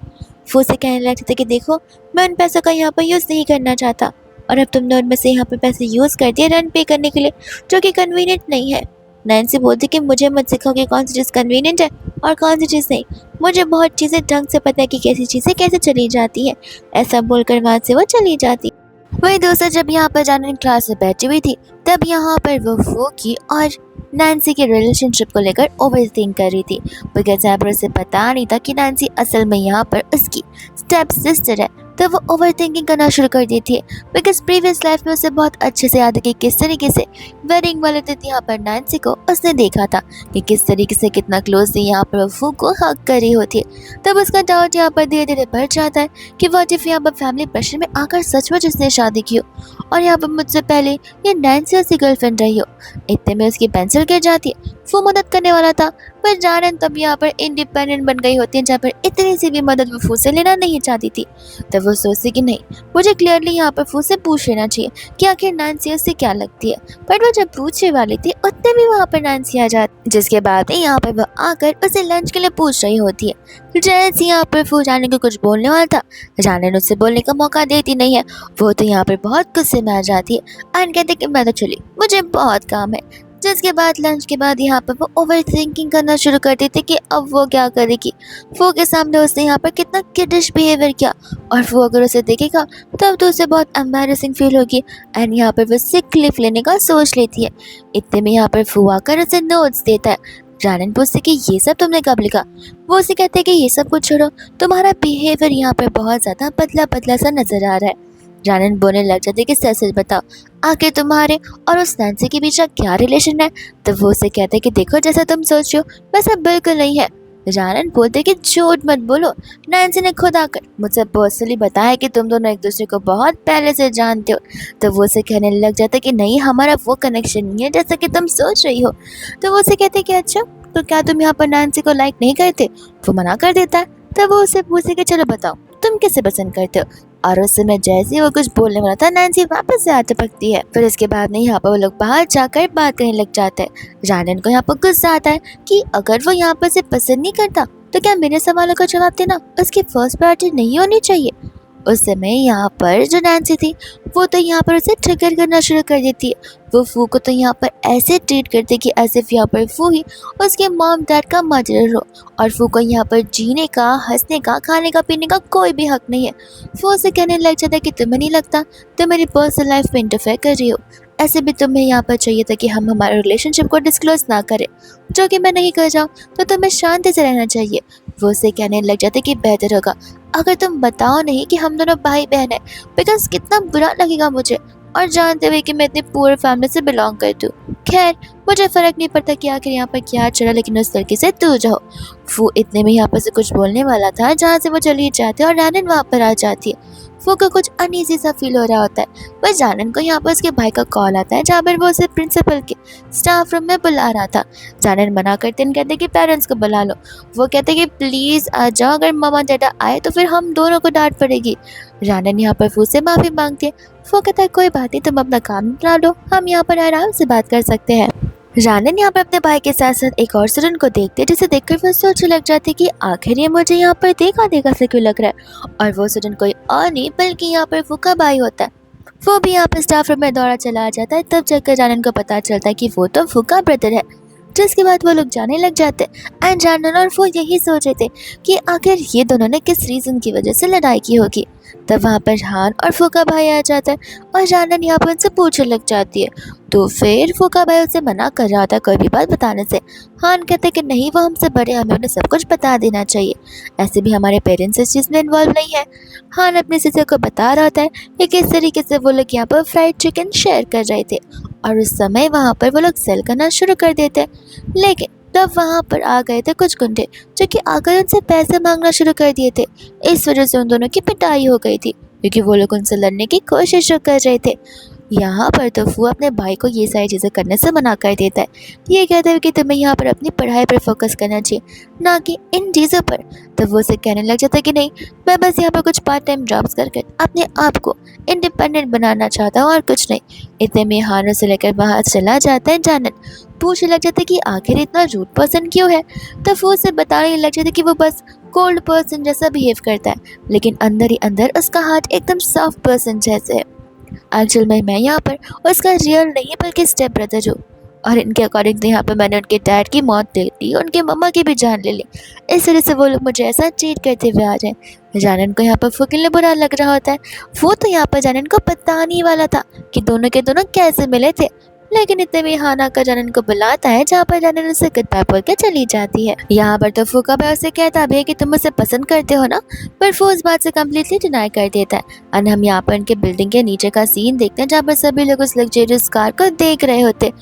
वो से कहने लगते थे कि देखो मैं उन पैसों का यहाँ पर यूज़ नहीं करना चाहता, और अब तुमने उनमें से यहाँ पर पैसे यूज़ कर दिए रेंट पे करने के लिए, जो कि कन्वीनियंट नहीं है। नैन्सी बोलती कि मुझे मत सिखाओ कि कौन सी चीज़ कन्वीनियंट है और कौन सी चीज़ नहीं, मुझे बहुत चीज़ें ढंग से पता है कि कैसी चीज़ें कैसे चली जाती है। ऐसा बोलकर वहाँ से वो चली जाती। वही दोस्तों जब यहाँ पर जानन क्लास में बैठी हुई थी, तब यहाँ पर वो फू की और नैन्सी के रिलेशनशिप को लेकर ओवर थिंक कर रही थी, बिकॉज यहाँ पर उसे पता नहीं था कि नैन्सी असल में यहाँ पर उसकी स्टेप सिस्टर है। तो वो ओवर थिंकिंग करना शुरू कर दी थी, बिकॉज प्रीवियस लाइफ में उसे बहुत अच्छे से याद है कि किस तरीके से वेडिंग वाले दिन यहाँ पर नैन्सी को उसने देखा था कि किस तरीके से कितना क्लोजली यहाँ पर वो फू को हक कर रही होती है। तब उसका डाउट यहाँ पर धीरे धीरे बढ़ जाता है कि व्हाट इफ यहाँ पर फैमिली प्रेशर में आकर सचमुच उसने शादी की हो, और यहाँ पर मुझसे पहले ये नैन्सी उसकी गर्लफ्रेंड रही हो। इतने में उसकी पेंसिल गिर जाती है। वो मदद करने वाला था, पर जानन तब यहाँ पर इंडिपेंडेंट बन गई होती है, जहाँ पर इतनी सी भी मदद वो फू से लेना नहीं चाहती थी। तब वो सोचती कि नहीं, मुझे क्लियरली यहाँ पर फू से पूछ लेना चाहिए कि आखिर नैन्सी उससे क्या लगती है। पर वो जब पूछने वाली थी उतने भी वहाँ पर नैन्सी आ जाती, जिसके बाद यहाँ पर वो आकर उसे लंच के लिए पूछ रही होती है। जैसे यहाँ पर फू जानन को कुछ बोलने वाला था, जानन उससे बोलने का मौका देती नहीं है। वो तो यहाँ पर बहुत गुस्से में आ जाती है एंड कहते कि मैं तो चली, मुझे बहुत काम है। जिसके बाद लंच के बाद यहाँ पर वो ओवर थिंकिंग करना शुरू कर देती कि अब वो क्या करेगी। वो के सामने उसने यहाँ पर कितना किडिश बिहेवियर किया, और वो अगर उसे देखेगा तब तो उसे बहुत एम्बैरेसिंग फील होगी एंड यहाँ पर वो सिक लीव लेने का सोच लेती है। इतने में यहाँ पर फू आकर उसे नोट्स देता है। जानन पूछते कि ये सब तुमने कब लिखा। वो उसे कहते हैं कि ये सब कुछ छोड़ो, तुम्हारा बिहेवियर यहाँ पर बहुत ज़्यादा पतला पतला सा नजर आ रहा है। जानन बोलने लग जाते कि सच बताओ आखिर तुम्हारे और उस नैन्सी के बीच का क्या रिलेशन है। तो वो उसे कहते कि देखो जैसा तुम सोच रहे हो वैसा बिल्कुल नहीं है। जानन बोलते कि झूठ मत बोलो, नैन्सी ने खुद आकर मुझसे पर्सनली बताया कि तुम दोनों एक दूसरे को बहुत पहले से जानते हो। तो वो उसे कहने लग जाता कि नहीं, हमारा वो कनेक्शन नहीं है जैसा कि तुम सोच रही हो। तो वो उसे कहते कि अच्छा, तो क्या तुम यहाँ पर नैन्सी को लाइक नहीं करते। वो मना कर देता है। तब वो उसे पूछे कि चलो बताओ तुम किसे पसंद करते हो। और उस समय जैसे ही वो कुछ बोलने वाला था, नैन्सी वापस से आ टपकती है। फिर इसके बाद में यहाँ पर वो लोग बाहर जाकर बात करने लग जाते हैं। रानन को यहाँ पर गुस्सा आता है कि अगर वो यहाँ पर से पसंद नहीं करता तो क्या मेरे सवालों का जवाब देना उसकी फर्स्ट प्रायोरिटी नहीं होनी चाहिए। उस समय यहाँ पर जो नैन्सी थी वो तो यहाँ पर उसे ट्रिगर करना शुरू कर देती है। वो फू को तो यहाँ पर ऐसे ट्रीट करती है कि एज इफ यहाँ पर फू ही उसके मॉम डैड का मर्डरर हो, और फू को यहाँ पर जीने का, हंसने का, खाने का, पीने का कोई भी हक नहीं है। फू उसे कहने लग जाता है कि तुम्हें नहीं लगता तुम मेरी पर्सनल लाइफ में इंटरफेयर कर रही हो। ऐसे भी तुम्हें यहाँ पर चाहिए था कि हम हमारे रिलेशनशिप को डिस्क्लोज ना करें, जो कि मैं नहीं कर जाऊँ तो तुम्हें शांति से रहना चाहिए। वो उसे कहने लग जाते कि बेहतर होगा अगर तुम बताओ नहीं कि हम दोनों भाई बहन हैं, बिकॉज कितना बुरा लगेगा मुझे, और जानते हुए कि मैं इतनी पुअर फैमिली से बिलोंग करती हूँ। खैर मुझे फ़र्क नहीं पड़ता कि आखिर यहाँ पर क्या चला, लेकिन उस लड़की से दूर जाओ। वो इतने में यहाँ पर से कुछ बोलने वाला था जहाँ से वो चली जाती है और रानन वहाँ पर आ जाती है। वो को कुछ अनईजी सा फील हो रहा होता है। बस जानन को यहाँ पर उसके भाई का कॉल आता है जहाँ पर वो उसे प्रिंसिपल के स्टाफ रूम में बुला रहा था। जानन मना करते हैं, कहते कि पेरेंट्स को बुला लो। वो कहते कि प्लीज़ आ जाओ, अगर मामा डैडा आए तो फिर हम दोनों को डांट पड़ेगी। रानन यहाँ पर फू से माफ़ी मांगती है। वो कहता है कोई बात नहीं, तुम अपना काम निपटा लो, हम यहाँ पर आराम से बात कर सकते हैं। रानन यहाँ पर अपने भाई के साथ साथ एक और स्टूडेंट को देखते हैं, जिसे देखकर वो सोचने लग जाती है कि आखिर ये मुझे यहाँ पर देखा देखा से क्यों लग रहा है। और वो स्टूडेंट कोई और नहीं बल्कि यहाँ पर फू का भाई होता है। वो भी यहाँ पर स्टाफ रूम में दौड़ा चला आ जाता है। तब जाकर रानन को पता चलता है कि वो तो फू का ब्रदर है। जिसके बाद वो लोग जाने लग जाते हैं एंड रानन और वो यही सोच रहे थे कि आखिर ये दोनों ने किस रीज़न की वजह से लड़ाई की होगी। तब वहाँ पर हान और फूका भाई आ जाता है और रानन यहाँ पर उनसे पूछने लग जाती है। तो फिर फूका भाई उसे मना कर रहा था कोई भी बात बताने से। हान कहते कि नहीं, वो हमसे बड़े, हमें उन्हें सब कुछ बता देना चाहिए, ऐसे भी हमारे पेरेंट्स इस चीज़ में इन्वॉल्व नहीं है। हान अपने सिस्टर को बता रहा था कि किस तरीके से वो लोग यहाँ पर फ्राइड चिकन शेयर कर रहे थे, और उस समय वहाँ पर वो लोग सेल करना शुरू कर देते। लेकिन तब वहाँ पर आ गए थे कुछ गुंडे जो कि आकर उनसे पैसे मांगना शुरू कर दिए थे। इस वजह से उन दोनों की पिटाई हो गई थी क्योंकि वो लोग उनसे लड़ने की कोशिश कर रहे थे। यहाँ पर तो फू अपने भाई को ये सारी चीज़ें करने से मना कर देता है। ये कहते हैं कि तुम्हें यहाँ पर अपनी पढ़ाई पर फोकस करना चाहिए, ना कि इन चीज़ों पर। तो वो उसे कहने लग जाता है कि नहीं, मैं बस यहाँ पर कुछ पार्ट टाइम जॉब्स करके अपने आप को इंडिपेंडेंट बनाना चाहता हूँ और कुछ नहीं। इतने में हानो से लेकर बाहर चला जाता है। जानन पूछने लग जाता है कि आखिर इतना रूड पर्सन क्यों है। तो वो उसे बताने लग जाता है कि वो बस कोल्ड पर्सन जैसा बिहेव करता है, लेकिन अंदर ही अंदर उसका हार्ट एकदम सॉफ्ट पर्सन जैसे है। एक्चुअल में मैं यहाँ पर उसका रियल नहीं बल्कि स्टेप ब्रदर हूँ, और इनके अकॉर्डिंग तो यहाँ पर मैंने उनके डैड की मौत देख ली, उनके मम्मा की भी जान ले ली। इस तरह से वो लोग मुझे ऐसा ट्रीट करते हुए आ रहे हैं। जानन को यहाँ पर फुकिल बुरा लग रहा होता है। वो तो यहाँ पर जानन को पता नहीं वाला था कि दोनों के दोनों कैसे मिले थे। लेकिन इतने में हान आकर जानन को बुलाता है, जहाँ पर जानन उसे गुड बाय बोल के चली जाती है। यहाँ पर तो फूका भाई उसे कहता भी है कि तुम उसे पसंद करते हो ना, पर वो उस बात से कम्प्लीटली डिनाई कर देता है। और हम यहाँ पर उनके बिल्डिंग के नीचे का सीन देखते हैं, जहाँ पर सभी लोग उस लग्जरियस कार को देख रहे होते।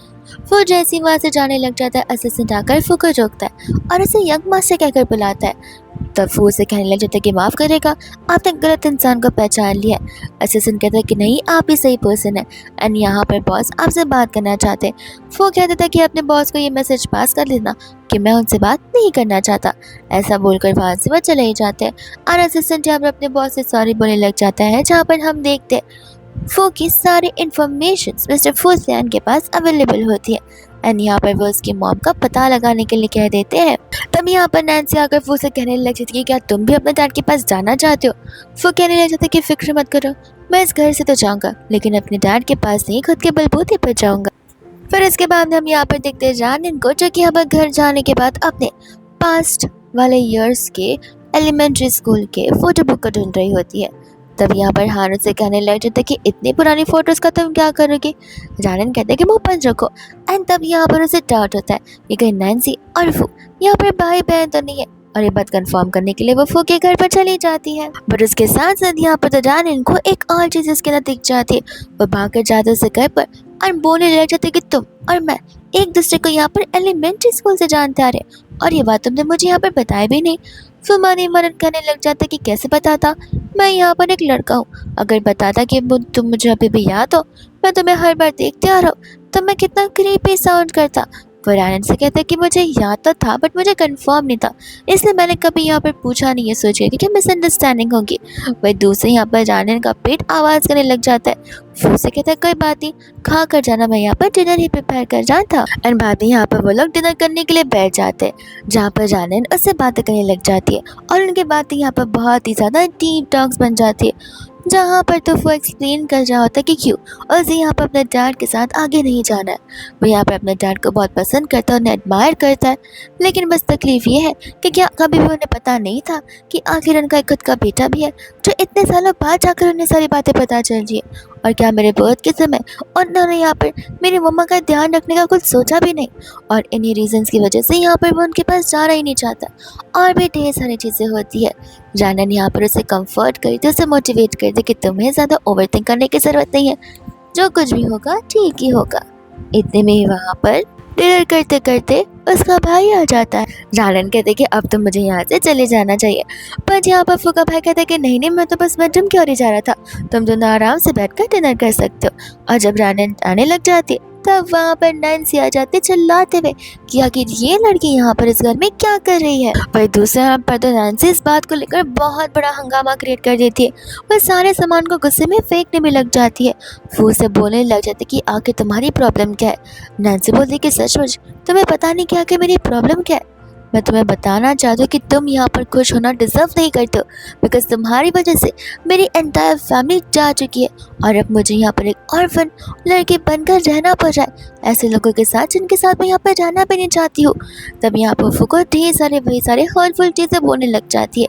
वो जैसे ही वहाँ से जाने लग जाता है, असिस्टेंट आकर फू को रोकता है और उसे यंग मास्टर कहकर बुलाता है। तब वो उसे कहने लग जाता है कि माफ़ करेगा, आपने गलत इंसान को पहचान लिया। असिस्टेंट कहता है कि नहीं, आप ही सही पर्सन है, एंड यहाँ पर बॉस आपसे बात करना चाहते हैं। वो कहता था कि अपने बॉस को ये मैसेज पास कर देना कि मैं उनसे बात नहीं करना चाहता। ऐसा बोलकर वहाँ से वो चले ही जाते हैं और असिस्टेंट यहाँ पर अपने बॉस से सॉरी बोलने लग जाता है, जहाँ पर हम देखते हैं फू की सारी इन्फॉर्मेशन मिस्टर फूसियान के पास अवेलेबल होती है, एंड यहाँ पर वो उसकी मॉम का पता लगाने के लिए कह देते हैं। तब यहाँ पर नैन्सी आकर फू से कहने लग जाती है कि क्या तुम भी अपने डैड के पास जाना चाहते हो। फू कहने लग जाता है कि फिक्र मत करो, मैं इस घर से तो जाऊँगा, लेकिन अपने डैड के पास नहीं, खुद के बलबूते पर जाऊँगा। फिर इसके बाद हम यहाँ पर देखते हैं जानन को, जो कि यहाँ पर घर जाने के बाद अपने पास्ट वाले ईयर्स के एलिमेंट्री स्कूल के फोटो बुक को ढूंढ रही होती है। तब यहाँ पर हान से कहने लग जाता है कि इतनी पुरानी फोटोज़ का तुम क्या करोगे। जानन कहते हैं कि मुँह बंद रखो। एंड तब यहाँ पर उसे डाउट होता है कि कहीं नैन्सी और फू यहाँ पर भाई बहन तो नहीं है, और ये बात कंफर्म करने के लिए वो फू के घर पर चली जाती है। बट उसके साथ साथ यहाँ पर तो जानन को एक और चीज़ इसके अंदर दिख जाती है। वो भागकर जाते उसे घर पर और बोलने लग जाते कि तुम और मैं एक दूसरे को यहाँ पर एलिमेंट्री स्कूल से जानते आ रहे, और ये बात तुमने मुझे यहाँ पर बताया भी नहीं। फिर मानी मरन कहने लग जाता कि कैसे बताता, मैं यहाँ पर एक लड़का हूँ, अगर बताता कि तुम मुझे अभी भी याद हो, मैं तुम्हें हर बार देखते आ रहा हूँ, तो मैं कितना क्रीपी साउंड करता। वो रानन से कहता है कि मुझे याद तो था बट मुझे कंफर्म नहीं था, इसलिए मैंने कभी यहाँ पर पूछा नहीं, है सोच रही थी कि मिसअंडरस्टैंडिंग होगी। वही दूसरे यहाँ पर रानन का पेट आवाज़ करने लग जाता है। फिर से कहता है कोई बात नहीं, खा कर जाना, मैं यहाँ पर डिनर ही प्रिपेयर कर रहा था। एंड बाद में यहाँ पर वो लोग डिनर करने के लिए बैठ जाते हैं, जहाँ पर रानन उससे बातें करने लग जाती है और उनकी बातें यहाँ पर बहुत ही ज़्यादा डीप टॉक्स बन जाती है, जहाँ पर तो वो एक्सप्लेन कर रहा होता है कि क्यों उसे यहाँ पर अपने डैड के साथ आगे नहीं जाना है। वो यहाँ पर अपने डैड को बहुत पसंद करता है, उन्हें एडमायर करता है, लेकिन बस तकलीफ ये है कि क्या कभी भी उन्हें पता नहीं था कि आखिर उनका एक खुद का बेटा भी है, जो इतने सालों बाद जाकर उन्हें सारी बातें पता चल रही है। और क्या मेरे बर्थ के समय उन्होंने यहाँ पर मेरी मम्मा का ध्यान रखने का कुछ सोचा भी नहीं, और इन्हीं रीजंस की वजह से यहाँ पर वो उनके पास जाना ही नहीं चाहता। और भी ढेर सारी चीज़ें होती है। रानन यहाँ पर उसे कंफर्ट करती, उसे मोटिवेट करती कि तुम्हें ज़्यादा ओवरथिंक करने की ज़रूरत नहीं है, जो कुछ भी होगा ठीक ही होगा। इतने में ही वहाँ पर डिनर करते करते उसका भाई आ जाता है। रानन कहते कि अब तो मुझे यहाँ से चले जाना चाहिए, पर यहाँ पर फूका भाई कहता है कि नहीं नहीं, मैं तो बस बेडरूम की ओर ही जा रहा था, तुम दोनों आराम से बैठकर डिनर कर सकते हो। और जब रानन आने लग जाती है तब वहाँ पर नैन्सी आ जाती चिल्लाते हुए कि आखिर ये लड़की यहाँ पर इस घर में क्या कर रही है। वही दूसरे यहाँ पर तो नैन्सी इस बात को लेकर बहुत बड़ा हंगामा क्रिएट कर देती है, वह सारे सामान को गुस्से में फेंकने में लग जाती है। वो से बोलने लग जाती है कि आखिर तुम्हारी प्रॉब्लम क्या है। नैन्सी बोलती कि सचमुच तुम्हें पता नहीं कि आखिर मेरी प्रॉब्लम क्या है। मैं तुम्हें बताना चाहती हूँ कि तुम यहाँ पर खुश होना डिजर्व नहीं करते हो, बिकॉज तुम्हारी वजह से मेरी एंटायर फैमिली जा चुकी है और अब मुझे यहाँ पर एक ऑर्फन लड़की बनकर रहना पड़ रहा है, ऐसे लोगों के साथ जिनके साथ मैं यहाँ पर रहना भी नहीं चाहती हूँ। तब यहाँ पर फूको ढेर सारे वही सारे हर्टफुल चीज़ें बोलने लग जाती है।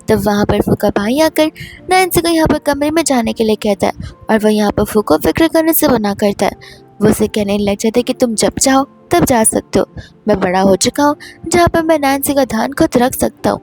तब वहाँ पर फूका भाई आकर नैन्सी को यहाँ पर कमरे में जाने के लिए कहता है और वह यहाँ पर फूको फिक्र करने से मना करता है। वो उसे कहने लग जाता है कि तुम जब चाहो तब जा सकते हो, मैं बड़ा हो चुका हूँ जहाँ पर मैं नैन्सी का ध्यान खुद रख सकता हूँ।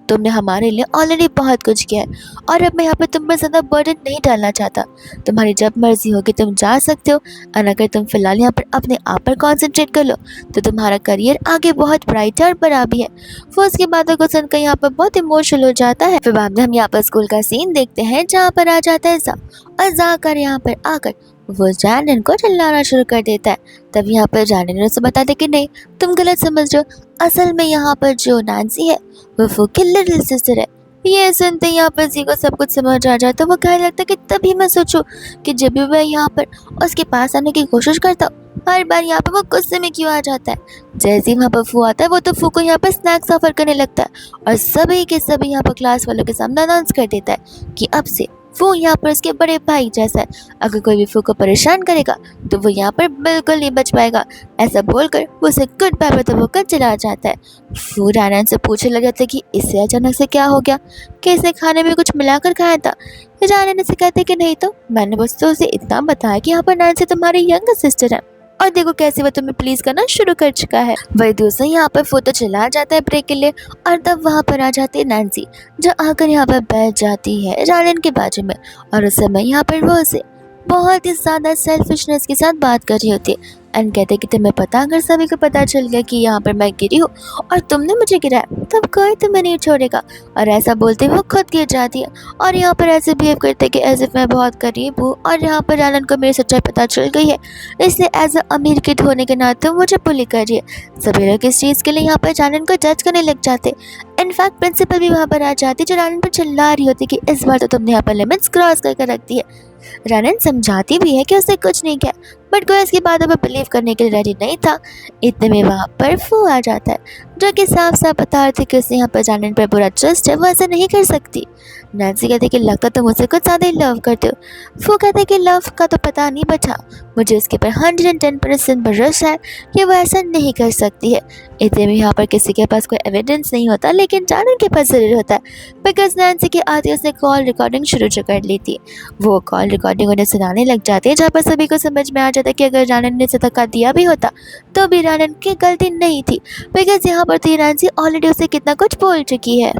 तुमने हमारे लिए ऑलरेडी बहुत कुछ किया है और अब मैं यहाँ पर तुम पर ज़्यादा बर्डन नहीं डालना चाहता। तुम्हारी जब मर्जी होगी तुम जा सकते हो, और अगर तुम फिलहाल यहाँ पर अपने आप पर कॉन्सेंट्रेट कर लो तो तुम्हारा करियर आगे बहुत ब्राइट और बड़ा भी है। वो उसकी बातों को सुनकर यहाँ पर बहुत इमोशनल हो जाता है। फिर बाद में हम यहाँ पर स्कूल का सीन देखते हैं, जहाँ पर आ जाता है ज़ा, और ज़ा कर यहाँ पर आकर वो रैनन को चिल्लाना शुरू कर देता है। तब यहाँ पर रैनन उसे बताते कि नहीं तुम गलत समझ रहे हो, असल में यहाँ पर जो नैन्सी है वो फूकी लिटिल सिस्टर है। ये सुनते ही यहाँ पर जी को सब कुछ समझ आ जाता है। वो कहने लगता है कि तभी मैं सोचूं कि जब भी मैं यहाँ पर उसके पास आने की कोशिश करता हूँ हर बार यहाँ पर वो गुस्से में क्यों आ जाता है। जैसे ही वहाँ पर फू आता है वो तो फू को यहाँ पर स्नैक्स ऑफर करने लगता है और सभी के सभी यहाँ पर क्लास वालों के सामने अनाउंस कर देता है कि अब से वो यहाँ पर उसके बड़े भाई जैसा है, अगर कोई भी फू को परेशान करेगा तो वो यहाँ पर बिल्कुल नहीं बच पाएगा। ऐसा बोलकर वो उसे गुड बाय बताते होकर चला जाता है। फू रैनन से पूछने लग जाता है कि इससे अचानक से क्या हो गया, कि इसने खाने में कुछ मिलाकर खाया था। रैनन से कहते कि नहीं तो मैंने बस तो उसे इतना बताया कि यहाँ पर नैन्सी तुम्हारी यंगर सिस्टर है और देखो कैसे वो तुम्हें प्लीज करना शुरू कर चुका है। वही दूसरा यहाँ पर फोटो चला जाता है ब्रेक के लिए और तब वहाँ पर आ जाती है नैन्सी, जो आकर यहाँ पर बैठ जाती है रैनन के बाजू में, और उस समय यहाँ पर वो उसे बहुत ही ज़्यादा सेल्फिशनेस के साथ बात कर रही होती है एंड कहते कि तुम्हें पता अगर सभी को पता चल गया कि यहाँ पर मैं गिरी हूँ और तुमने मुझे गिराया तब कोई तुम्हें नहीं छोड़ेगा। और ऐसा बोलते हुए वो खुद गिर जाती है और यहाँ पर ऐसे बिहेव करते कि एज इफ मैं बहुत करीब हूँ और यहाँ पर रैनन को मेरी सच्चाई पता चल गई है, इसलिए एज अ अमीर किड होने के नाते मुझे बुली कर रही है। सभी लोग इस चीज़ के लिए यहाँ पर रैनन को जज करने लग जाते। इनफैक्ट प्रिंसिपल भी वहाँ पर आ जाती जो रैनन पर चिल्ला रही होती कि इस बार तो तुमने यहाँ पर लिमिट्स क्रॉस करके रख दी है। रैनन समझाती भी है कि उसने कुछ नहीं किया, बट कोई इसकी बातों पर बिलीव करने के लिए रेडी नहीं था। इतने में वहाँ पर फू आ जाता है, जो कि साफ साफ बता रहे थे कि उसने यहाँ पर रैनन पर बुरा ट्रस्ट है, वो ऐसा नहीं कर सकती। नैन्सी कहते कि लगता तुम मुझसे कुछ ज़्यादा ही लव करते हो। फू कहते कि लव का तो पता नहीं बचा, मुझे उसके पर 110% भरोसा है कि वो ऐसा नहीं कर सकती है। इतने में यहाँ पर किसी के पास कोई एविडेंस नहीं होता, लेकिन रैनन के पास ज़रूर होता है, बिकॉज नैन्सी के आते उसने कॉल रिकॉर्डिंग शुरू कर ली थी। वो कॉल रिकॉर्डिंग उन्हें सुनाने लग जाती है, जहाँ पर सभी को समझ में आ जाता है कि अगर रैनन ने उसे धक्का दिया भी होता तो भी रैनन की गलती नहीं थी, बिकॉज यहाँ पर तो नैन्सी ऑलरेडी उसे कितना कुछ बोल चुकी है।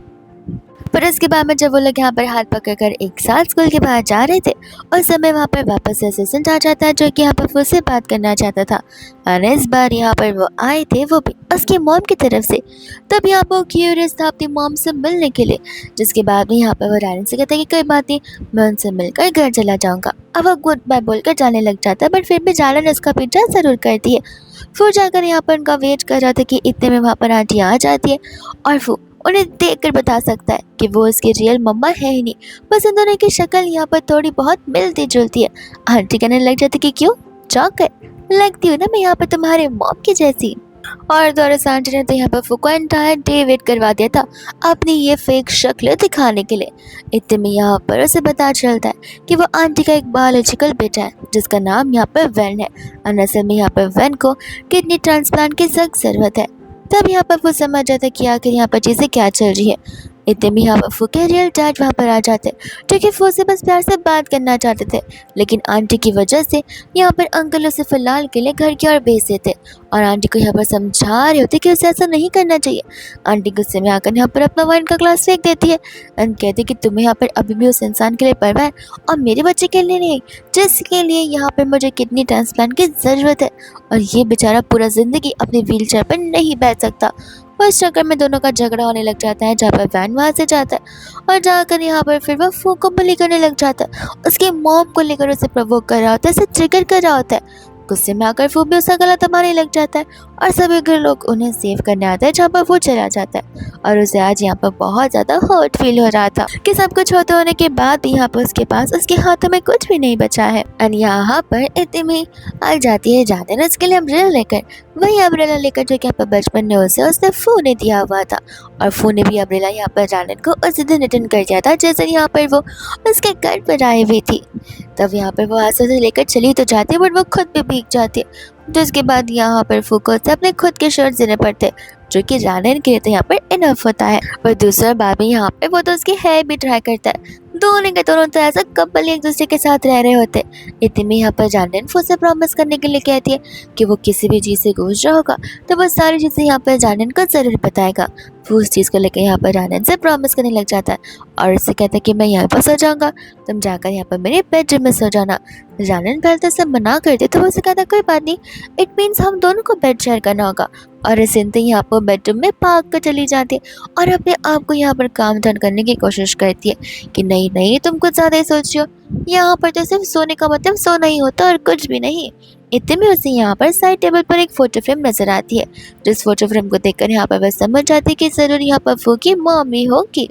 पर उसके बाद में जब वो लोग यहाँ पर हाथ पकड़कर एक साथ स्कूल के बाहर जा रहे थे उस समय वहाँ पर वापस से असिस्टेंट आ जाता है, जो कि यहाँ पर फू से बात करना चाहता था, और इस बार यहाँ पर वो आए थे वो भी उसकी मॉम की तरफ से। तब यहाँ पर क्यूरियस था अपनी मॉम से मिलने के लिए, जिसके बाद में यहाँ पर वो रैनन से कहता है कि कोई बात नहीं मैं उनसे मिलकर घर चला जाऊँगा। अब वो गुड बाय बोलकर जाने लग जाता है, बट फिर भी रैनन उसका पीछा ज़रूर करती है। वो जाकर यहाँ पर उनका वेट कर रहा था कि इतने में वहाँ पर आंटी आ जाती है और वो उन्हें देखकर बता सकता है कि वो उसकी रियल मम्मा है ही नहीं, बस उन दोनों की शक्ल यहाँ पर थोड़ी बहुत मिलती जुलती है। आंटी कहने लग जाती कि क्यों चौंक गए, लगती हूँ ना मैं यहाँ पर तुम्हारे मॉम की जैसी। और दोरस आंटी ने तो यहाँ पर फूको एंटायर डे वेट करवा दिया था अपनी ये फेक शक्ल दिखाने के लिए। इतने में यहाँ पर उसे पता चलता है कि वो आंटी का एक बायोलॉजिकल बेटा है जिसका नाम यहाँ पर वैन है और असल में यहाँ पर वैन को किडनी ट्रांसप्लांट की सख्त जरूरत है। तब यहाँ पर वो समझ जाता है कि आखिर यहाँ पर चीज़ें क्या चल रही है। इतने में यहाँ पर फू के रियल डैड वहाँ पर आ जाते जो कि फू से बस प्यार से बात करना चाहते थे, लेकिन आंटी की वजह से यहाँ पर अंकल उसे फिलहाल के लिए घर की ओर भेज देते और आंटी को यहाँ पर समझा रहे होते कि उसे ऐसा नहीं करना चाहिए। आंटी गुस्से में आकर यहाँ पर अपना वाइन का ग्लास फेंक देती है एंड कहती कि तुम्हें यहाँ पर अभी भी उस इंसान के लिए परवाह है और मेरे बच्चे के लिए नहीं, जिसके लिए यहाँ पर मुझे किडनी ट्रांसप्लांट की ज़रूरत है और ये बेचारा पूरा ज़िंदगी अपनी व्हीलचेयर पर नहीं बैठ सकता। उस चक्कर में दोनों का झगड़ा होने लग जाता है जहाँ पर वैन वहाँ से जाता है और जाकर यहाँ पर फिर वह फू को बुली करने लग जाता है, उसकी मॉम को लेकर उसे प्रवोक कर रहा होता है, उसे ट्रिगर कर रहा होता है। गुस्से में आकर फू भी उसका गला दबाने लग जाता है और सभी घर लोग उन्हें सेव करने आते हैं जहाँ पर वो चला जाता है। और उसे आज यहाँ पर बहुत ज़्यादा हर्ट फील हो रहा था कि सब कुछ होते होने के बाद भी यहाँ पर उसके पास उसके हाथों में कुछ भी नहीं बचा है। एंड यहाँ पर इतने में आ जाती है जाने उसके लिए अम्ब्रेला लेकर, वही अम्ब्रेला लेकर जो कि यहाँ पर बचपन में उसने फू ने दिया हुआ था और फू ने भी अम्ब्रेला यहाँ पर जानन को उसी दिन रिटर्न कर दिया था जैसे यहाँ पर वो उसके घर पर आई हुई थी। तब यहाँ पर वो आंसू से लेकर चली तो जाती है बट वो खुद भी भीग जाती है। तो उसके बाद यहाँ पर फूको से अपने खुद के शर्ट देने पड़ते जो कि जानन के लिए तो यहाँ पर इनफ होता है। और दूसरा बार भी यहाँ पे वो तो उसकी हेयर भी ट्राई करता है, दोनों के दोनों तो ऐसा कपल एक दूसरे के साथ रह रहे होते। इतने में यहाँ पर जानन फू से प्रॉमिस करने के लिए कहती है कि वो किसी भी चीज़ से गुजरा होगा तो वो सारी चीज़ें यहाँ पर जानन को जरूर बताएगा। वो उस चीज़ को लेकर यहाँ पर जानन से प्रॉमिस करने लग जाता है और उससे कहता है कि मैं यहाँ पर सो जाऊँगा, तुम जाकर यहाँ पर मेरे बेडरूम में सो जाना। जानन पहले तो सब मना कर दे तो वो उसे कहता है कोई बात नहीं, इट मीन्स हम दोनों को बेड शेयर करना होगा। और सिंते यहाँ पर बेडरूम में भाग कर चली जाती है और अपने आप को यहाँ पर काम डाउन करने की कोशिश करती है कि नहीं नहीं तुम कुछ ज़्यादा ही सोच रही हो, यहाँ पर तो सिर्फ सोने का मतलब सोना ही होता और कुछ भी नहीं। इतने में उसे यहाँ पर साइड टेबल पर एक फोटो फ्रेम नजर आती है, जिस फोटो फ्रेम को देखकर यहाँ पर वह समझ जाती है कि जरूर यहाँ पर फू की मम्मी होगी।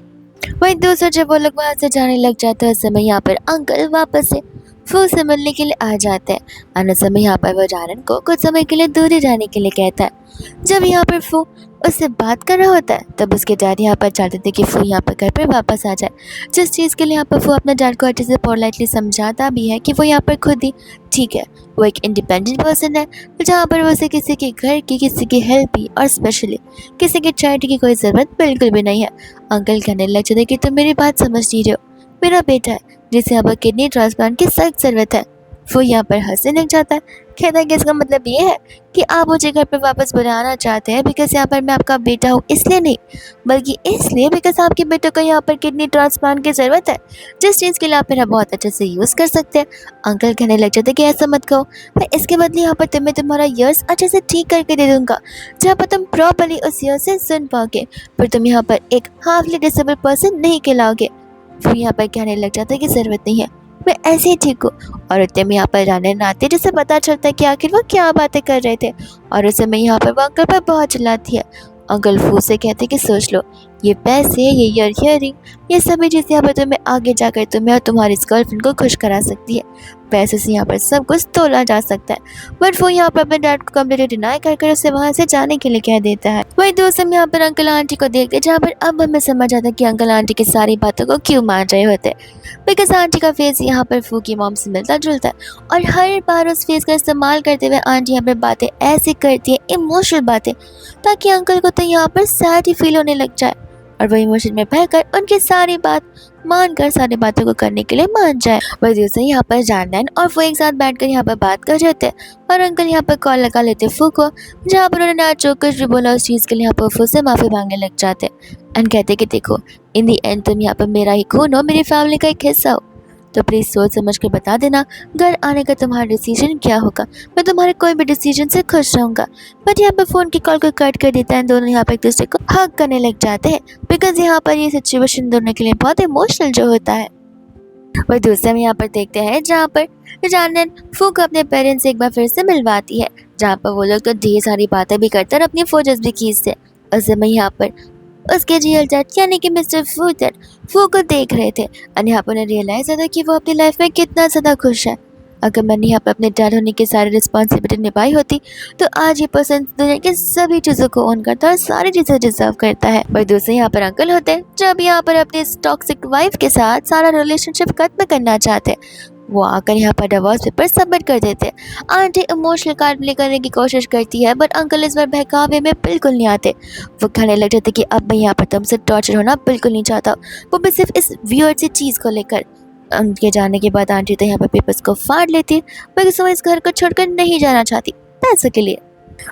वही दूसरा जब वो लोग वहाँ से जाने लग जाते हैं उस समय यहाँ पर अंकल वापस से फू से मिलने के लिए आ जाते हैं। आने समय यहाँ पर वो जानन को कुछ समय के लिए दूर ही जाने के लिए कहता है। जब यहाँ पर फू उससे बात कर रहा होता है तब उसके डैड यहाँ पर चाहते थे कि फू यहाँ पर घर पर वापस आ जाए, जिस चीज़ के लिए यहाँ पर फू अपने डैड को अच्छे से पोलाइटली समझाता भी है कि वो यहाँ पर खुद ही ठीक है, वो एक इंडिपेंडेंट पर्सन है जहाँ पर वो उसे किसी के घर की किसी की हेल्प की और स्पेशली किसी की चैरिटी की कोई ज़रूरत बिल्कुल भी नहीं है। अंकल कहने लग जाते कि तुम मेरी बात समझ नहीं रहे हो, मेरा बेटा है जिसे यहाँ पर किडनी ट्रांसप्लांट की सख्त ज़रूरत है। वो यहाँ पर हंसने लग जाता है, कहता है कि इसका मतलब ये है कि आप मुझे घर पर वापस बुलाना चाहते हैं बिकॉज यहाँ पर मैं आपका बेटा हूँ इसलिए नहीं, बल्कि इसलिए बिकॉज आपके बेटे को यहाँ पर किडनी ट्रांसप्लांट की ज़रूरत है, जिस चीज़ के लिए आप मेरा बहुत अच्छे से यूज़ कर सकते हैं। अंकल कहने लग जाते कि ऐसा मत कहो, मैं इसके बदले यहाँ पर तुम्हें तुम्हारा ईयर्स अच्छे से ठीक करके दे दूँगा जहाँ पर तुम प्रॉपरली उस ईयर से सुन पाओगे, पर तुम यहाँ पर एक हाफली डिसेबल पर्सन नहीं कहलाओगे। फिर यहाँ पर कहने लग जाता है कि ज़रूरत नहीं है, मैं ऐसे ही ठीक हूँ। और उतने में यहाँ पर जानन आती है जिससे पता चलता है कि आखिर वो क्या बातें कर रहे थे और उस समय यहाँ पर वो अंकल पर बहुत चिल्लाती है। अंकल फू से कहते कि सोच लो, ये पैसे, ये ईयरिंग, ये सभी चीज़ें यहाँ पर तुम्हें आगे जाकर तुम्हें और तुम्हारी गर्लफ्रेंड को खुश करा सकती है। पैसे से यहाँ पर सब कुछ तोला जा सकता है। बट वो यहाँ पर अपने डैड को कम्प्लीटली डिनाई कर उसे वहाँ से जाने के लिए कह देता है। वही दोस्त हम यहाँ पर अंकल आंटी को देखते जहाँ पर अब हमें समझ आता है कि अंकल आंटी की सारी बातों को क्यों मान रहे होते, बिकॉज आंटी का फेस यहाँ पर फू की मॉम से मिलता जुलता है और हर बार उस फेस का इस्तेमाल करते हुए आंटी यहाँ पर बातें ऐसी करती है, इमोशनल बातें, ताकि अंकल को तो यहाँ पर सैड ही फील होने लग जाए और वही इमोशन में बहकर उनकी सारी बात मानकर सारी बातों को करने के लिए मान जाए। वही दूसरे यहाँ पर जानन और वो एक साथ बैठकर यहाँ पर बात कर रहे थे और अंकल यहाँ पर कॉल लगा लेते फू को, जहाँ पर उन्होंने आज जो कुछ भी बोला उस चीज़ के लिए यहाँ पर फू से माफ़ी मांगने लग जाते एंड कहते कि देखो इन दी एंड तुम यहाँ पर मेरा ही खून हो, मेरी फैमिली का एक हिस्सा हो, तो प्लीज़ सोच समझ कर बता देना घर आने का तुम्हारा डिसीजन क्या होगा, मैं तुम्हारे कोई भी डिसीजन से खुश रहूँगा। बट यहाँ पर फ़ोन की कॉल को कट कर देता है, दोनों यहाँ पर एक दूसरे को हग करने लग जाते हैं बिकॉज यहाँ पर ये सिचुएशन दोनों के लिए बहुत इमोशनल जो होता है। वही दूसरे में यहाँ पर देखते हैं जहाँ पर जानन फू को अपने पेरेंट्स से एक बार फिर से मिलवाती है, जहाँ पर वो लोग तो ढेर सारी बातें भी करते और अपनी फोटोज भी खींचते। उस समय यहाँ पर उसके रियल डैड यानी कि मिस्टर फू डैड फू को देख रहे थे और यहाँ पर उन्हें रियलाइज होता कि वो अपनी लाइफ में कितना ज़्यादा खुश है। अगर मैंने यहाँ पर अपने डैड होने की सारी रिस्पॉन्सिबिलिटी निभाई होती तो आज ये पर्सन दुनिया की सभी चीज़ों को ओन करता और सारी चीज़ें डिजर्व करता है। पर दूसरे यहाँ पर अंकल होते हैं जो अब यहाँ पर अपनी टॉक्सिक वाइफ के साथ सारा रिलेशनशिप खत्म करना चाहते हैं। वो आकर यहाँ पर डिवोर्स पेपर सबमिट कर देते हैं। आंटी इमोशनल कार्ड प्ले करने की कोशिश करती है बट अंकल इस बार बहकावे में बिल्कुल नहीं आते। वो कहने लग जाते कि अब मैं यहाँ पर तुमसे टॉर्चर होना बिल्कुल नहीं चाहता, वो भी सिर्फ इस वियर्ड सी चीज़ को लेकर। उनके जाने के बाद आंटी तो यहाँ पर पेपर्स को फाड़ लेती है मगर वो इस घर को छोड़कर नहीं जाना चाहती पैसों के लिए।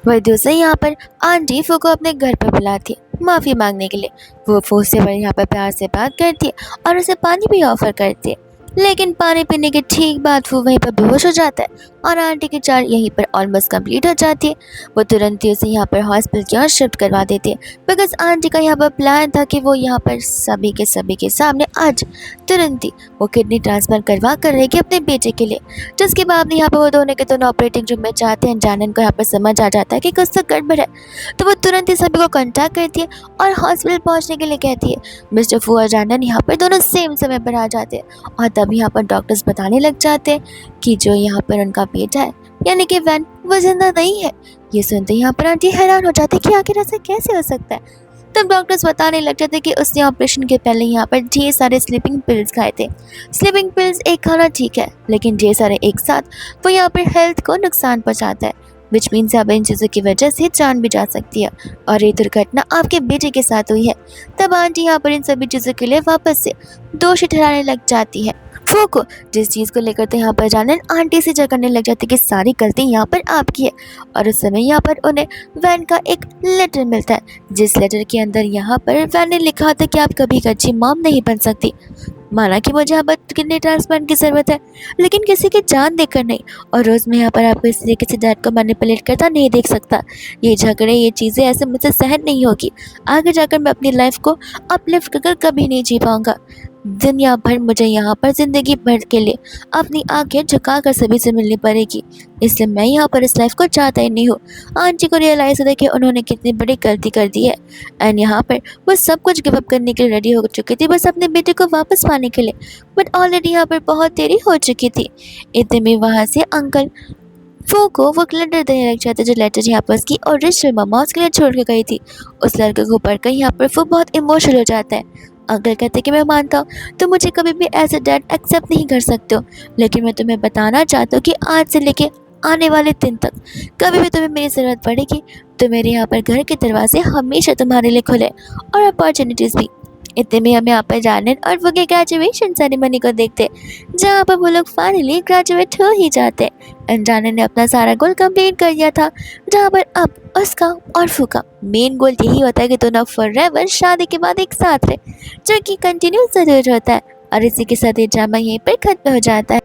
वही दूसरे यहाँ पर आंटी फू को अपने घर पर बुलाती है माफ़ी मांगने के लिए। वो फू से यहाँ पर प्यार से बात करती है और उसे पानी भी ऑफर करती है, लेकिन पानी पीने के ठीक बाद वो वहीं पर बेहोश हो जाता है और आंटी की चार यहीं पर ऑलमोस्ट कंप्लीट हो जाती है। वो तुरंत ही उसे यहाँ पर हॉस्पिटल की ओर शिफ्ट करवा देती है बिकॉज आंटी का यहाँ पर प्लान था कि वो यहाँ पर सभी के सामने आज तुरंत ही वो किडनी ट्रांसफर करवा कर रहेगी अपने बेटे के लिए। जिसके बाद यहाँ पर वो दोनों के दोनों ऑपरेटिंग रूम में जाते हैं। जानन को यहाँ पर समझ आ जाता है कि कुछ तो गड़बड़ है, तो वो तुरंत ही सभी को कॉन्टैक्ट करती है और हॉस्पिटल पहुँचने के लिए कहती है। मिस्टर फू और जानन यहाँ पर दोनों सेम समय पर आ जाते हैं और तब यहाँ पर डॉक्टर्स बताने लग जाते हैं कि जो यहाँ पर उनका बेटा है यानी कि वैन वो जिंदा नहीं है। ये सुनते यहाँ पर आंटी हैरान हो जाती है कि आखिर ऐसा कैसे हो सकता है। तब डॉक्टर्स बताने लग जाते कि उसने ऑपरेशन के पहले यहाँ पर ढेर सारे स्लीपिंग पिल्स खाए थे। स्लीपिंग पिल्स एक खाना ठीक है लेकिन ढेर सारे एक साथ वो यहाँ पर हेल्थ को नुकसान पहुँचाता है, विच मीन्स अब इन चीज़ों की वजह से जान भी जा सकती है और ये दुर्घटना आपके बेटे के साथ हुई है। तब आंटी यहाँ पर इन सभी चीज़ों के लिए वापस से दोषी ठहराने लग जाती है फू को, जिस चीज़ को लेकर तो यहाँ पर जानन आंटी से झगड़ने लग जाती कि सारी गलती यहाँ पर आपकी है। और उस समय यहाँ पर उन्हें वैन का एक लेटर मिलता है जिस लेटर के अंदर यहाँ पर वैन ने लिखा था कि आप कभी एक अच्छी मॉम नहीं बन सकती। माना कि मुझे यहाँ पर किडनी ट्रांसप्लांट की ज़रूरत है लेकिन किसी की जान देखकर नहीं, और रोज़ मैं यहाँ पर आपको इस तरीके से डैड को मैनिपुलेट करता नहीं देख सकता। ये झगड़े ये चीज़ें ऐसे मुझसे सहन नहीं होगी। आगे जाकर मैं अपनी लाइफ को अपलिफ्ट कर कभी नहीं जी पाऊँगा। दुनिया भर मुझे यहाँ पर ज़िंदगी भर के लिए अपनी आंखें झुकाकर सभी से मिलनी पड़ेगी, इसलिए मैं यहाँ पर इस लाइफ को चाहता ही नहीं हूँ। आंटी को रियलाइज़ होता है कि उन्होंने कितनी बड़ी गलती कर दी है एंड यहाँ पर वो सब कुछ गिव अप करने के लिए रेडी हो चुकी थी बस अपने बेटे को वापस पाने के लिए, बट ऑलरेडी यहाँ पर बहुत देरी हो चुकी थी। इतने में वहाँ से अंकल फू को वो लेटर देने लग जाते जो लेटर यहाँ पर उसकी ओरिजिनल मम्मा उसके लिए छोड़ के गई थी। उस लड़के को पढ़कर यहाँ पर फू बहुत इमोशनल हो जाता है। अंकल कहते कि मैं मानता हूँ तुम मुझे कभी भी एज ए डैड एक्सेप्ट नहीं कर सकते हो, लेकिन मैं तुम्हें बताना चाहता हूँ कि आज से लेके आने वाले दिन तक कभी भी तुम्हें मेरी ज़रूरत पड़ेगी तो मेरे यहाँ पर घर के दरवाजे हमेशा तुम्हारे लिए खुले और अपॉर्चुनिटीज़ भी। इतने में हम यहाँ पर जानन और वो के ग्रेजुएशन सेरेमनी को देखते जहाँ पर वो लोग फाइनली ग्रेजुएट हो ही जाते एंड जानन ने अपना सारा गोल कंप्लीट कर दिया था, जहाँ पर अब उसका और फू का मेन गोल यही होता है कि दोनों फॉरएवर शादी के बाद एक साथ रहे, जो कि कंटिन्यू ज़रूर होता है। और इसी के साथ ये ड्रामा यहीं पर खत्म हो जाता है।